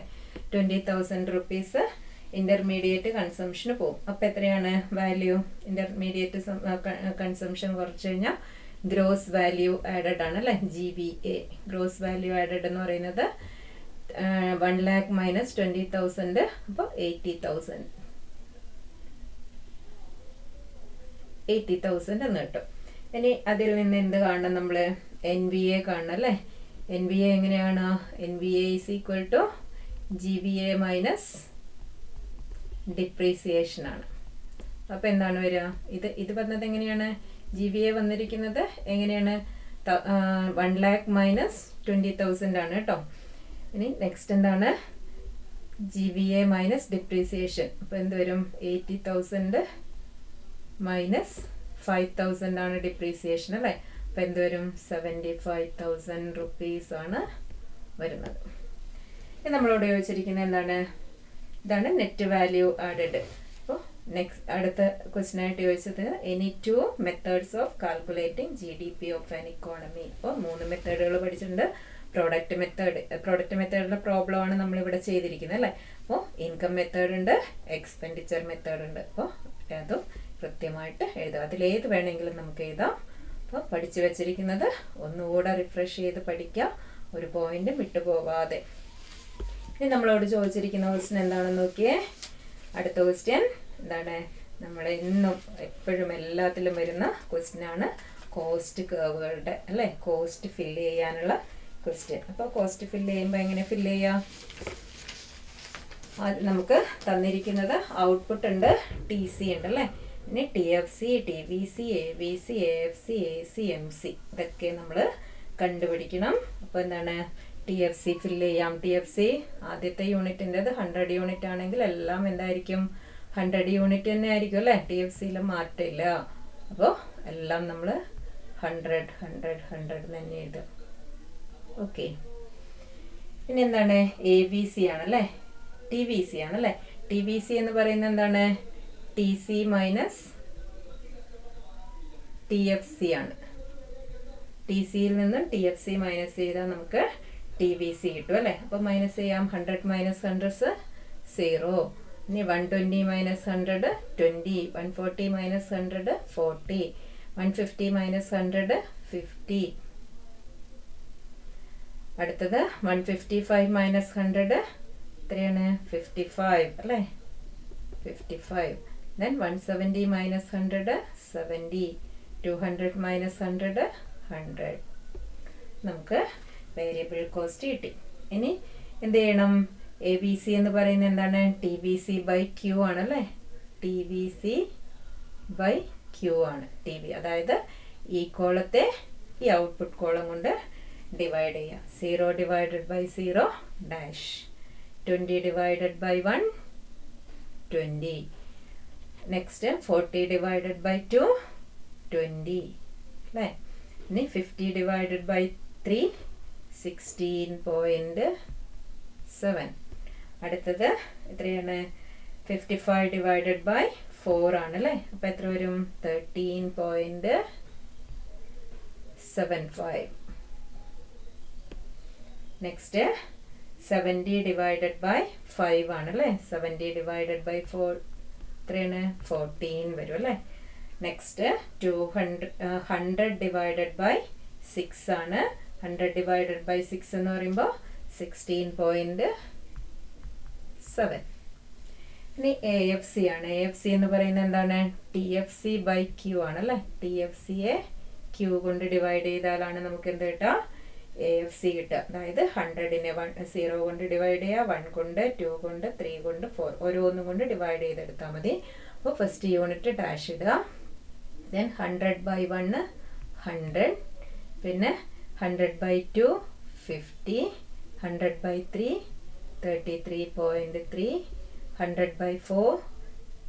20,000 rupees ഇന്റർമീഡിയറ്റ് കൺസംഷന് പോകും. അപ്പം എത്രയാണ് വാല്യൂ? ഇന്റർമീഡിയറ്റ് കൺസംഷൻ കുറച്ച് കഴിഞ്ഞാൽ ഗ്രോസ് വാല്യൂ ആഡഡ് ആണ് അല്ലേ, GVA. ഗ്രോസ് വാല്യൂ ആഡഡ് എന്ന് പറയുന്നത് 1 lakh മൈനസ് 20,000, അപ്പോൾ 80,000 എന്ന് കിട്ടും. ഇനി അതിൽ നിന്ന് എന്ത് കാണണം? നമ്മൾ NVA കാണണം അല്ലേ. NVA എങ്ങനെയാണ്? NVA is equal to GVA minus depreciation ആണ്. അപ്പോൾ എന്താണ് വരിക? ഇത് വന്നത് എങ്ങനെയാണ്? GVA വന്നിരിക്കുന്നത് എങ്ങനെയാണ്? 1 lakh മൈനസ് 20,000 ആണ് കേട്ടോ. ഇനി നെക്സ്റ്റ് എന്താണ്? GVA minus depreciation. അപ്പോൾ എന്ത് വരും? 80,000 മൈനസ് 5,000 ആണ് ഡിപ്രീസിയേഷൻ അല്ലേ. അപ്പോൾ എന്ത് വരും? 75,000 rupees ആണ് വരുന്നത്. ഇത് നമ്മളോട് ചോദിച്ചിരിക്കുന്നത് എന്താണ്? ഇതാണ് നെറ്റ് വാല്യൂ ആഡഡ്. അപ്പോൾ നെക്സ്റ്റ് അടുത്ത ക്വസ്റ്റ്യൻ ആയിട്ട് ചോദിച്ചത് any 2 methods of calculating GDP of an economy. അപ്പോൾ 3 മെത്തേഡുകൾ പഠിച്ചിട്ടുണ്ട്. പ്രോഡക്റ്റ് മെത്തേഡിലെ പ്രോബ്ലം ആണ് നമ്മളിവിടെ ചെയ്തിരിക്കുന്നത് അല്ലേ. അപ്പോൾ ഇൻകം മെത്തേഡ് ഉണ്ട്, എക്സ്പെൻഡിച്ചർ മെത്തേഡ് ഉണ്ട്. അപ്പോൾ അതും കൃത്യമായിട്ട് എഴുതാം. അതിലേത് വേണമെങ്കിലും നമുക്ക് എഴുതാം. അപ്പോൾ പഠിച്ചു വെച്ചിരിക്കുന്നത് ഒന്നുകൂടെ റിഫ്രഷ് ചെയ്ത് പഠിക്കാം, ഒരു പോയിന്റ് വിട്ടുപോകാതെ. ഇനി നമ്മളോട് ചോദിച്ചിരിക്കുന്ന ക്വസ്റ്റ്യൻ എന്താണെന്ന് നോക്കിയേ. അടുത്ത ക്വസ്റ്റ്യൻ എന്താണ്? നമ്മൾ എന്നും എപ്പോഴും എല്ലാത്തിലും വരുന്ന ക്വസ്റ്റ്യൻ ആണ് കോസ്റ്റ് കർവുകളുടെ അല്ലേ, കോസ്റ്റ് ഫില്ല് ചെയ്യാനുള്ള ക്വസ്റ്റ്യൻ. അപ്പോൾ കോസ്റ്റ് ഫില്ല് ചെയ്യുമ്പോൾ എങ്ങനെ ഫില്ല് ചെയ്യാം? നമുക്ക് തന്നിരിക്കുന്നത് ഔട്ട്പുട്ട് ഉണ്ട്, TC ഉണ്ട് അല്ലേ. ഇനി TFC, TVC, ABC, AFC, AC, MC ഇതൊക്കെ നമ്മൾ കണ്ടുപിടിക്കണം. അപ്പോൾ എന്താണ്? TFC ഫില്ല് ചെയ്യാം. TFC ആദ്യത്തെ യൂണിറ്റിൻ്റെത് 100 യൂണിറ്റ് ആണെങ്കിൽ എല്ലാം എന്തായിരിക്കും? 100 യൂണിറ്റ് തന്നെ ആയിരിക്കും അല്ലേ. TFCയിൽ മാറ്റമില്ല. അപ്പോൾ എല്ലാം നമ്മൾ 100 തന്നെ എഴുതും. ഓക്കെ, ഇനി എന്താണ്? ABC ആണല്ലേ, TVC ആണല്ലേ. TVC എന്ന് പറയുന്നത് എന്താണ്? TC മൈനസ് TFC ആണ്. TCയിൽ നിന്നും TFC മൈനസ് ചെയ്താൽ നമുക്ക് TVC കിട്ടും അല്ലേ. അപ്പോൾ മൈനസ് ചെയ്യാം. 100 മൈനസ് 100 0. ഇനി 120 മൈനസ് 100 20. 140 മൈനസ് 100 40. 150 മൈനസ് 100 50. അടുത്തത് 155 മൈനസ് 100 എത്രയാണ്? 55 അല്ലേ, 55. Then 170 minus 100 70. 200 minus 100 100. നമുക്ക് വേരിയബിൾ കോസ്റ്റ് കിട്ടി. ഇനി എന്ത് ചെയ്യണം? ABC എന്ന് പറയുന്നത് എന്താണ്? TVC by Q ആണല്ലേ. TVC by Q ആണ്. അതായത് ഈ കോളത്തെ ഈ ഔട്ട്പുട്ട് കോളം കൊണ്ട് ഡിവൈഡ് ചെയ്യുക. 0 divided by 0 dash. 20 divided by 1 20. Next 40 divided by 2 20 അല്ലേ. ഇനി 50 divided by 3 16.7. അടുത്തത് എത്രയാണ്? 55 divided by 4 ആണ് അല്ലേ. അപ്പോൾ എത്ര വരും? 13.75. നെക്സ്റ്റ് 70 ഡിവൈഡഡ് ബൈ 5 ആണ് അല്ലേ. 70 ഡിവൈഡഡ് ബൈ 4 എത്രയാണ്? 14 വരും അല്ലേ. നെക്സ്റ്റ് 100 ഡിവൈഡഡ് ബൈ 6 ആണ്. 100 ഡിവൈഡഡ് ബൈ 6 എന്ന് പറയുമ്പോൾ 16.7. ഇനി AFC ആണ്. AFC എന്ന് പറയുന്നത് എന്താണ്? TFC ബൈ Q ആണ് അല്ലേ. TFCയെ Q കൊണ്ട് ഡിവൈഡ് ചെയ്താലാണ് നമുക്ക് എന്ത് കിട്ടുക? AFC കിട്ടുക. അതായത് 100നെ 0 കൊണ്ട് ഡിവൈഡ് ചെയ്യുക, 1 കൊണ്ട്, 2 കൊണ്ട്, 3 കൊണ്ട്, 4 ഓരോന്നും കൊണ്ട് ഡിവൈഡ് ചെയ്തെടുത്താൽ മതി. അപ്പോൾ ഫസ്റ്റ് യൂണിറ്റ് ഡാഷ് ഇടുക. ദെൻ 100 ബൈ 1 100, പിന്നെ 100 by 2 50, 100 by 3 33.3, 100 by 4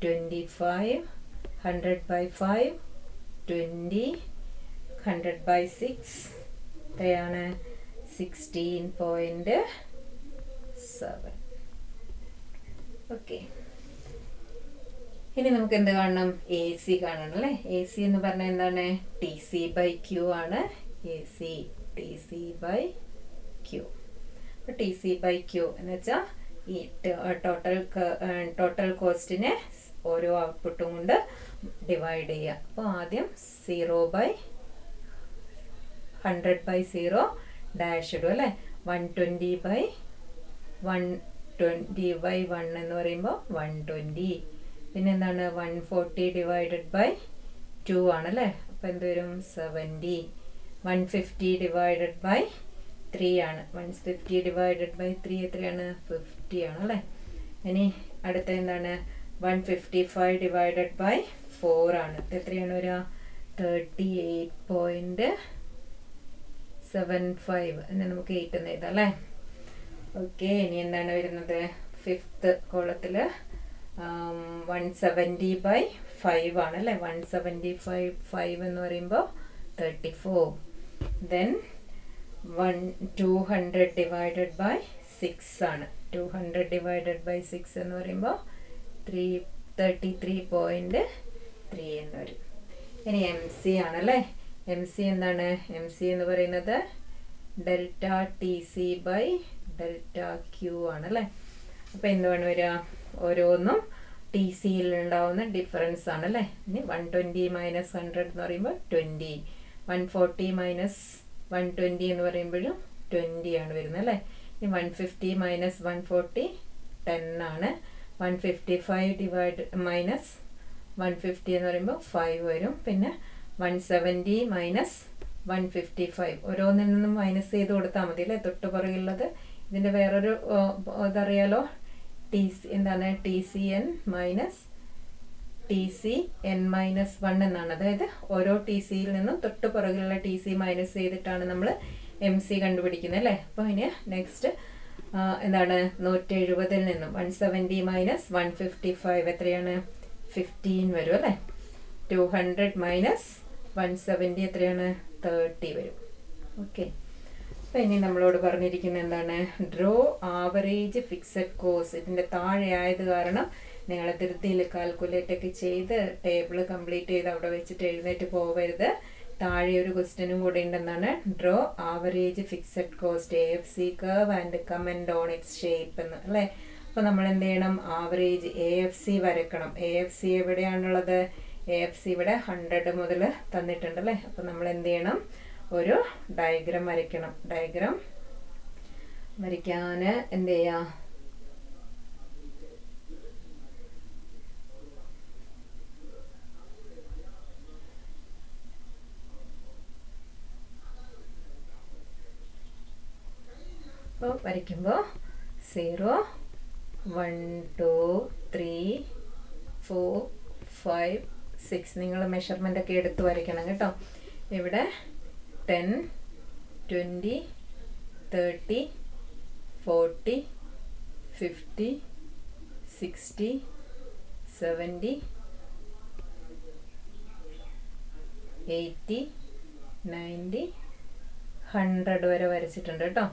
25, 100 by 5 20, 100 by 6 എത്രയാണ്? 16.7. ഓക്കെ. ഇനി നമുക്ക് എന്ത് കാണണം? AC കാണണം അല്ലേ. AC എന്ന് പറഞ്ഞാൽ എന്താണ്? TC ബൈ Q ആണ്. AC TC by Q. അപ്പോൾ TC ബൈ Q എന്ന് വെച്ചാൽ ഈ ടോട്ടൽ കോസ്റ്റിനെ ഓരോ ഔട്ട്പുട്ടും കൊണ്ട് ഡിവൈഡ് ചെയ്യുക. അപ്പോൾ ആദ്യം 0 ബൈ 100 ബൈ 0 ഡാഷ് ഇടും അല്ലേ. 120 ബൈ 120 ബൈ 1 എന്ന് പറയുമ്പോൾ 120. പിന്നെ എന്താണ്? 140 ഡിവൈഡഡ് ബൈ 2 ആണല്ലേ. അപ്പോൾ എന്ത് വരും? 70. 150 ഡിവൈഡഡ് ബൈ 3 ആണ്. 150 ഡിവൈഡഡ് ബൈ 3 എത്രയാണ്? 50 ആണ് അല്ലേ. ഇനി അടുത്ത എന്താണ്? 155 ഡിവൈഡഡ് ബൈ 4 ആണ്. എത്രയാണ് വരിക? 38.75. എന്നെ നമുക്ക് 8 എന്ന് എഴുതാം അല്ലേ. ഓക്കെ. ഇനി എന്താണ് വരുന്നത്? 5th കോളത്തിൽ 170 ബൈ 5 ആണ് അല്ലേ. 175 എന്ന് പറയുമ്പോൾ 34. ദെൻ 200 ഡിവൈഡഡ് ബൈ 6 ആണ്. 200 ഡിവൈഡഡ് ബൈ 6 എന്ന് പറയുമ്പോൾ 33.3 എന്ന് വരും. ഇനി MC ആണല്ലേ. MC എന്താണ്? MC എന്ന് പറയുന്നത് delta TC by delta Q ആണല്ലേ. അപ്പോൾ എന്താണ് വരിക? ഓരോന്നും TCയിൽ ഉണ്ടാവുന്ന ഡിഫറൻസ് ആണല്ലേ. ഇനി 120 മൈനസ് 100 എന്ന് പറയുമ്പോൾ 20. 140 മൈനസ് 120 എന്ന് പറയുമ്പോഴും 20 ആണ് വരുന്നത് അല്ലേ. ഇനി 150 മൈനസ് 140 10 ആണ്. 155 ഡിവൈഡ് മൈനസ് 150 എന്ന് പറയുമ്പോൾ 5 വരും. പിന്നെ 170 മൈനസ് 155 ഓരോന്നിൽ നിന്നും മൈനസ് ചെയ്ത് കൊടുത്താൽ മതി അല്ലേ. തൊട്ട് പുറകുള്ളത് ഇതിൻ്റെ വേറൊരു ഇതറിയാലോ. എന്താണ്? TCN മൈനസ് TCN മൈനസ് 1 എന്നാണ്. അതായത് ഓരോ TCയിൽ നിന്നും തൊട്ട് പുറകിലുള്ള TC മൈനസ് ചെയ്തിട്ടാണ് നമ്മൾ MC കണ്ടുപിടിക്കുന്നത് അല്ലേ. അപ്പോൾ ഇനി നെക്സ്റ്റ് എന്താണ്? 170ൽ നിന്നും 170 മൈനസ് 155 എത്രയാണ്? 15 വരും അല്ലേ. 200 മൈനസ് 170 എത്രയാണ്? 30 വരും. ഓക്കെ. അപ്പോൾ ഇനി നമ്മളോട് പറഞ്ഞിരിക്കുന്നത് എന്താണ്? Draw average fixed cost. ഇതിൻ്റെ താഴെ ആയത് കാരണം നിങ്ങൾ ധൃതിയിൽ കാൽക്കുലേറ്റ് ഒക്കെ ചെയ്ത് ടേബിൾ കംപ്ലീറ്റ് ചെയ്ത് അവിടെ വെച്ചിട്ട് എഴുന്നേറ്റ് പോകരുത്. താഴെ ഒരു ക്വസ്റ്റ്യനും കൂടെ ഉണ്ടെന്നാണ്. Draw average fixed cost AFC curve and comment on its shape എന്ന് അല്ലേ. അപ്പോൾ നമ്മൾ എന്ത് ചെയ്യണം? Average AFC വരക്കണം. AFC എവിടെയാണുള്ളത്? AFC ഇവിടെ 100 മുതൽ തന്നിട്ടുണ്ടല്ലേ. അപ്പോൾ നമ്മൾ എന്ത് ചെയ്യണം? ഒരു ഡയഗ്രാം വരയ്ക്കണം. ഡയഗ്രാം വരയ്ക്കാൻ എന്ത് ചെയ്യാം? അപ്പോൾ വരയ്ക്കുമ്പോൾ 0 1 2 3 4 5 6 നിങ്ങൾ മെഷർമെൻ്റ് ഒക്കെ എടുത്ത് വരയ്ക്കണം കേട്ടോ. ഇവിടെ 10 20 30 40 50 60 70 80 90 100 വരെ വരച്ചിട്ടുണ്ട് കേട്ടോ.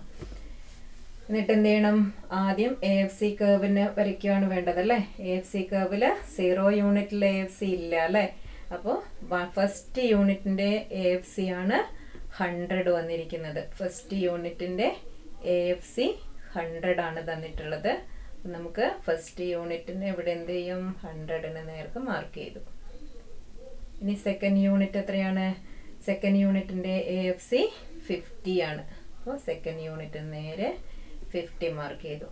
എന്നിട്ട് എന്ത് ചെയ്യണം? ആദ്യം AFC കർവിന് വരയ്ക്കുകയാണ് വേണ്ടത് അല്ലേ? AFC കർവിൽ 0 യൂണിറ്റിൽ AFC ഇല്ല അല്ലേ? അപ്പോൾ ഫസ്റ്റ് യൂണിറ്റിൻ്റെ AFC ആണ് 100 വന്നിരിക്കുന്നത്. ഫസ്റ്റ് യൂണിറ്റിൻ്റെ AFC 100 ആണ് തന്നിട്ടുള്ളത്. നമുക്ക് ഫസ്റ്റ് യൂണിറ്റിന് ഇവിടെ എന്ത് ചെയ്യും? 100ന് നേർക്ക് മാർക്ക് ചെയ്തു. ഇനി സെക്കൻഡ് യൂണിറ്റ് എത്രയാണ്? സെക്കൻഡ് യൂണിറ്റിൻ്റെ AFC 50 ആണ്. അപ്പോൾ സെക്കൻഡ് യൂണിറ്റിന് നേരെ 50 മാർക്ക് ചെയ്തു.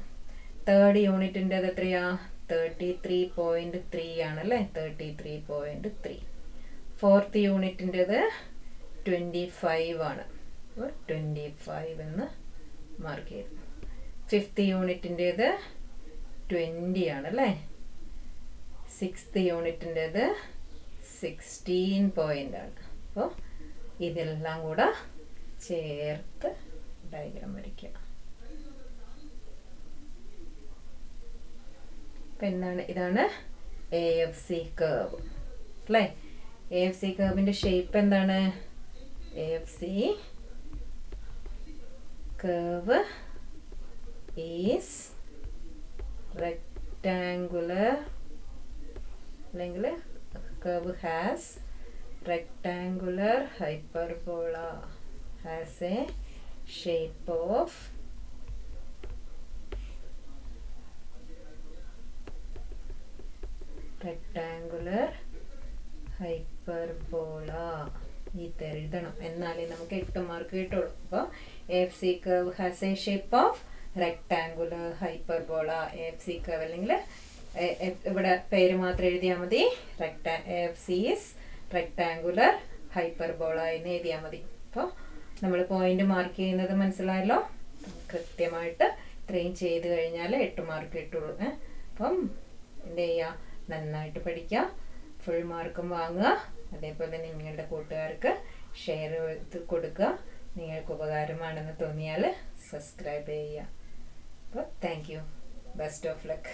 തേർഡ് യൂണിറ്റിൻ്റെ അത് എത്രയാ? 33.3 ആണല്ലേ? 33.3. ഫോർത്ത് യൂണിറ്റിൻ്റെത് 25 ആണ്. അപ്പോൾ 25 എന്ന് മാർക്ക് ചെയ്തു. ഫിഫ്ത്ത് യൂണിറ്റിൻ്റെത് 20 ആണല്ലേ? സിക്സ്ത് യൂണിറ്റിൻ്റെത് 16 പോയിൻ്റ് ആണ്. അപ്പോൾ ഇതെല്ലാം കൂടെ ചേർത്ത് ഡയഗ്രാം വരയ്ക്കുക. അപ്പം എന്താണ്? ഇതാണ് AFC കർവ് അല്ലേ? AFC കർവിൻ്റെ ഷേപ്പ് എന്താണ്? AFC കർവ് ഈസ് റെക്ടാങ്കുലർ, അല്ലെങ്കിൽ curve has rectangular hyperbola, has a shape of rectangular hyperbola. ഇത് എഴുതണം, എന്നാലേ നമുക്ക് 8 മാർക്ക് കിട്ടുള്ളൂ. അപ്പോൾ AFC curve has a shape of rectangular hyperbola. AFC curve അല്ലെങ്കിൽ ഇവിടെ പേര് മാത്രം എഴുതിയാൽ മതി. AFC is റെക്ടാങ്കുലർ ഹൈപ്പർബോള എന്ന് എഴുതിയാൽ മതി. അപ്പോൾ നമ്മൾ പോയിന്റ് മാർക്ക് ചെയ്യുന്നത് മനസ്സിലായല്ലോ? കൃത്യമായിട്ട് ഇത്രയും ചെയ്ത് കഴിഞ്ഞാൽ 8 മാർക്ക് കിട്ടുള്ളൂ. അപ്പം എന്ത് ചെയ്യുക? നന്നായിട്ട് പഠിക്കുക, ഫുൾ മാർക്കും വാങ്ങുക. അതേപോലെ നിങ്ങളുടെ കൂട്ടുകാർക്ക് ഷെയർ ചെയ്ത് കൊടുക്കുക. നിങ്ങൾക്ക് ഉപകാരമാണെന്ന് തോന്നിയാൽ സബ്സ്ക്രൈബ് ചെയ്യുക. അപ്പോൾ thank you. Best of luck.